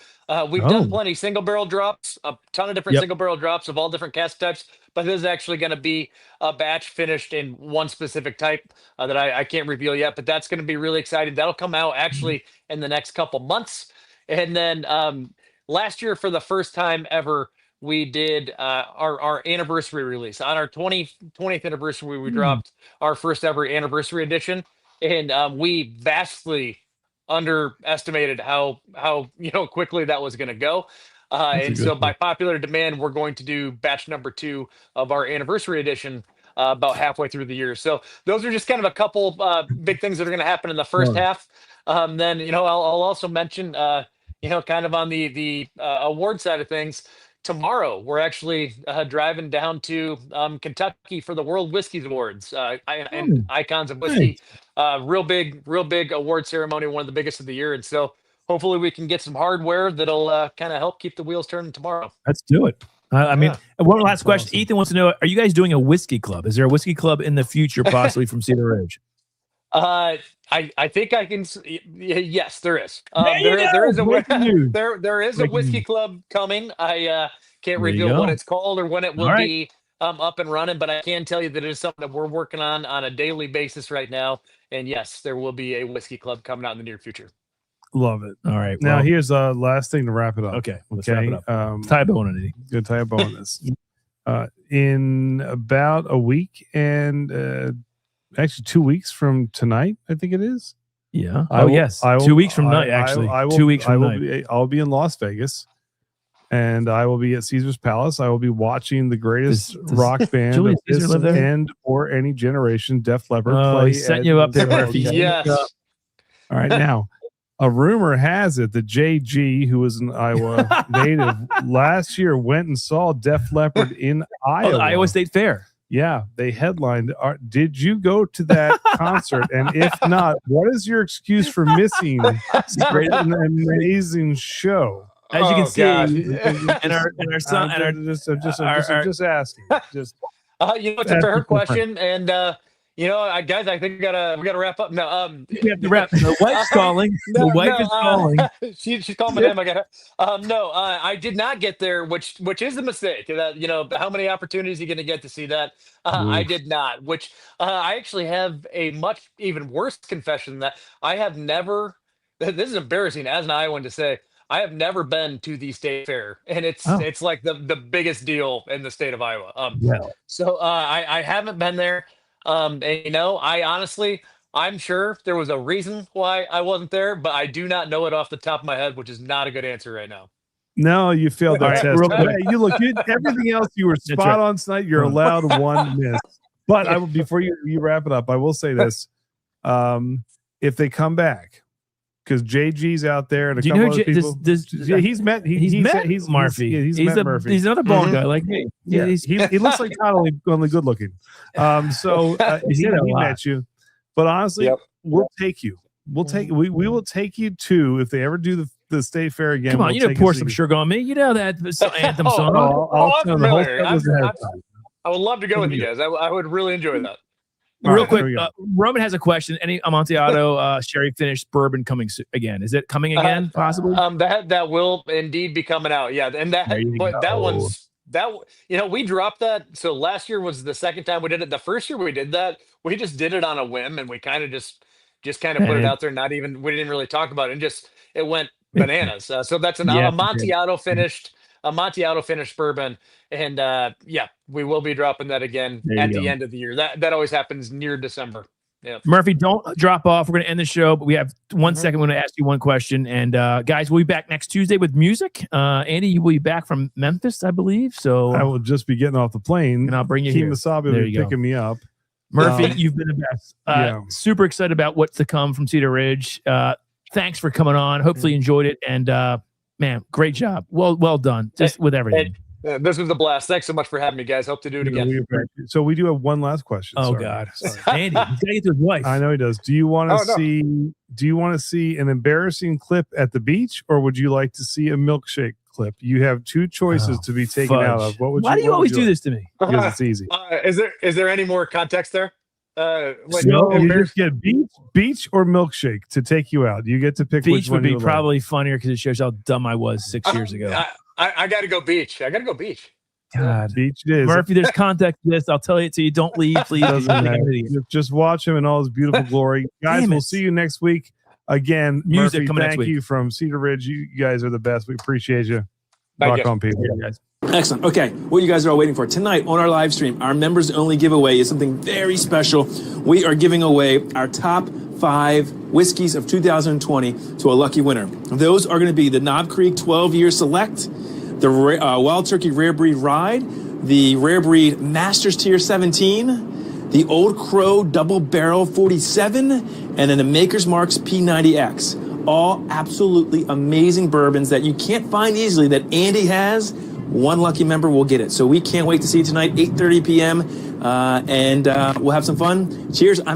Speaker 7: we've done plenty single barrel drops, a ton of different single barrel drops of all different cask types, but this is actually going to be a batch finished in one specific type that I can't reveal yet, but that's going to be really exciting. That'll come out actually in the next couple months. And then last year, for the first time ever, we did our anniversary release. On our 20th anniversary, we dropped our first ever anniversary edition. And we vastly underestimated how quickly that was going to go. And so by popular demand, we're going to do batch number 2 of our anniversary edition about halfway through the year. So those are just kind of a couple big things that are going to happen in the first half. Then, I'll also mention, kind of on the award side of things. Tomorrow, we're actually driving down to Kentucky for the World Whiskies Awards and Icons of Whiskey. Real big award ceremony, one of the biggest of the year. And so hopefully we can get some hardware that'll kind of help keep the wheels turning tomorrow.
Speaker 6: Let's do it. One last question. Awesome. Ethan wants to know, are you guys doing a whiskey club? Is there a whiskey club in the future, possibly from Cedar Ridge?
Speaker 7: I think I can. Yes, there is. There is a whiskey club coming. I can't reveal what it's called or when it will be up and running, but I can tell you that it is something that we're working on a daily basis right now. And yes, there will be a whiskey club coming out in the near future.
Speaker 5: Love it.
Speaker 6: All right.
Speaker 5: Now here's the last thing to wrap it up.
Speaker 6: Okay. Let's wrap it up.
Speaker 5: Tie a bow on
Speaker 6: it.
Speaker 5: Good tie a bow on this. In about a week and actually 2 weeks from tonight, I think it is.
Speaker 6: Yeah.
Speaker 5: Yes.
Speaker 6: 2 weeks from tonight, actually. 2 weeks from tonight.
Speaker 5: I'll be in Las Vegas, and I will be at Caesar's Palace. I will be watching the greatest rock band of this and or any generation, Def Leppard.
Speaker 6: Play setting you up there, Murphy.
Speaker 7: Yes.
Speaker 5: All right, now. A rumor has it that JG, who was an Iowa native, last year went and saw Def Leppard in Iowa.
Speaker 6: Iowa State Fair.
Speaker 5: Yeah, they headlined. Did you go to that concert? And if not, what is your excuse for missing an amazing show?
Speaker 6: As you can see, and our son,
Speaker 5: I'm just asking. Just
Speaker 7: it's a fair question, and guys, I think we gotta wrap up. No,
Speaker 6: we have to wrap. The wife's calling. The wife is calling.
Speaker 7: She's calling my name. I got her. No, I did not get there, which is a mistake. That how many opportunities are you going to get to see that? I did not. Which I actually have a much even worse confession that I have never. This is embarrassing as an Iowan to say. I have never been to the state fair, and it's like the biggest deal in the state of Iowa. So I haven't been there. And I honestly, I'm sure there was a reason why I wasn't there, but I do not know it off the top of my head, which is not a good answer right now.
Speaker 5: No, you failed that test. Hey, you look good. Everything else you were spot on tonight. You're allowed one miss. But before you wrap it up, I will say this: if they come back, because JG's out there and a
Speaker 6: Do you
Speaker 5: couple
Speaker 6: know
Speaker 5: other people. Yeah, he's met
Speaker 6: Murphy.
Speaker 5: He's met Murphy.
Speaker 6: He's another bald guy like me.
Speaker 5: Yeah, he looks like not only good looking. So he met you, but honestly, we'll take you. We will take you to if they ever do the state fair again.
Speaker 6: Come on, you know, pour some sugar on me. You know that anthem song.
Speaker 7: I'm familiar. I would love to go with you guys. I would really enjoy that.
Speaker 6: Real quick, Roman has a question. Any Amontillado sherry finished bourbon coming again? Is it coming again? Possibly.
Speaker 7: That will indeed be coming out. Yeah, and we dropped that. So last year was the second time we did it. The first year we did that, we just did it on a whim, and we kind of just put it out there. We didn't really talk about it, and it went bananas. So that's an Amontillado finished bourbon, and we will be dropping that again at the end of the year. That always happens near December. Yeah,
Speaker 6: Murphy, don't drop off. We're going to end the show, but we have 1 second. We're going to ask you one question, and guys, we'll be back next Tuesday with music. Andy, you will be back from Memphis, I believe. So
Speaker 5: I will just be getting off the plane,
Speaker 6: and I'll bring you here.
Speaker 5: Masabi will be picking me up.
Speaker 6: Murphy, you've been the best. Super excited about what's to come from Cedar Ridge. Thanks for coming on. Hopefully you enjoyed it. And man, great job. Well done. Just with everything.
Speaker 7: This was a blast. Thanks so much for having me, guys. Hope to do it again.
Speaker 5: So we do have one last question.
Speaker 6: Oh God, Andy, he's got to get to his wife.
Speaker 5: I know he does. Do you want to see? Do you want to see an embarrassing clip at the beach, or would you like to see a milkshake clip? You have two choices to be taken out of.
Speaker 6: Why do you always do this to me?
Speaker 5: Because it's easy.
Speaker 7: Is there any more context there?
Speaker 5: You just get beach or milkshake to take you out. You get to pick
Speaker 6: beach
Speaker 5: which one
Speaker 6: would be probably funnier because it shows how dumb I was 6 years ago.
Speaker 7: I got to go beach.
Speaker 6: God,
Speaker 5: beach it is.
Speaker 6: Murphy, there's context to this. I'll tell you to you. Don't leave, please.
Speaker 5: Just watch him in all his beautiful glory. Guys, we'll see you next week. Again,
Speaker 6: music
Speaker 5: Murphy,
Speaker 6: coming
Speaker 5: thank
Speaker 6: next
Speaker 5: you
Speaker 6: week.
Speaker 5: from Cedar Ridge. You guys are the best. We appreciate you. Rock on, people.
Speaker 6: Yeah, guys.
Speaker 8: Excellent. Okay, what you guys are all waiting for tonight on our live stream, our members only giveaway is something very special. We are giving away our top 5 whiskeys of 2020 to a lucky winner. Those are going to be the Knob Creek 12-year Select, the Wild Turkey Rare Breed Ride, the Rare Breed Masters Tier 17, the Old Crow Double Barrel 47, and then the Maker's Mark's P90X. All absolutely amazing bourbons that you can't find easily that Andy has. One lucky member will get it. So we can't wait to see you tonight, 8:30 p.m. And we'll have some fun. Cheers.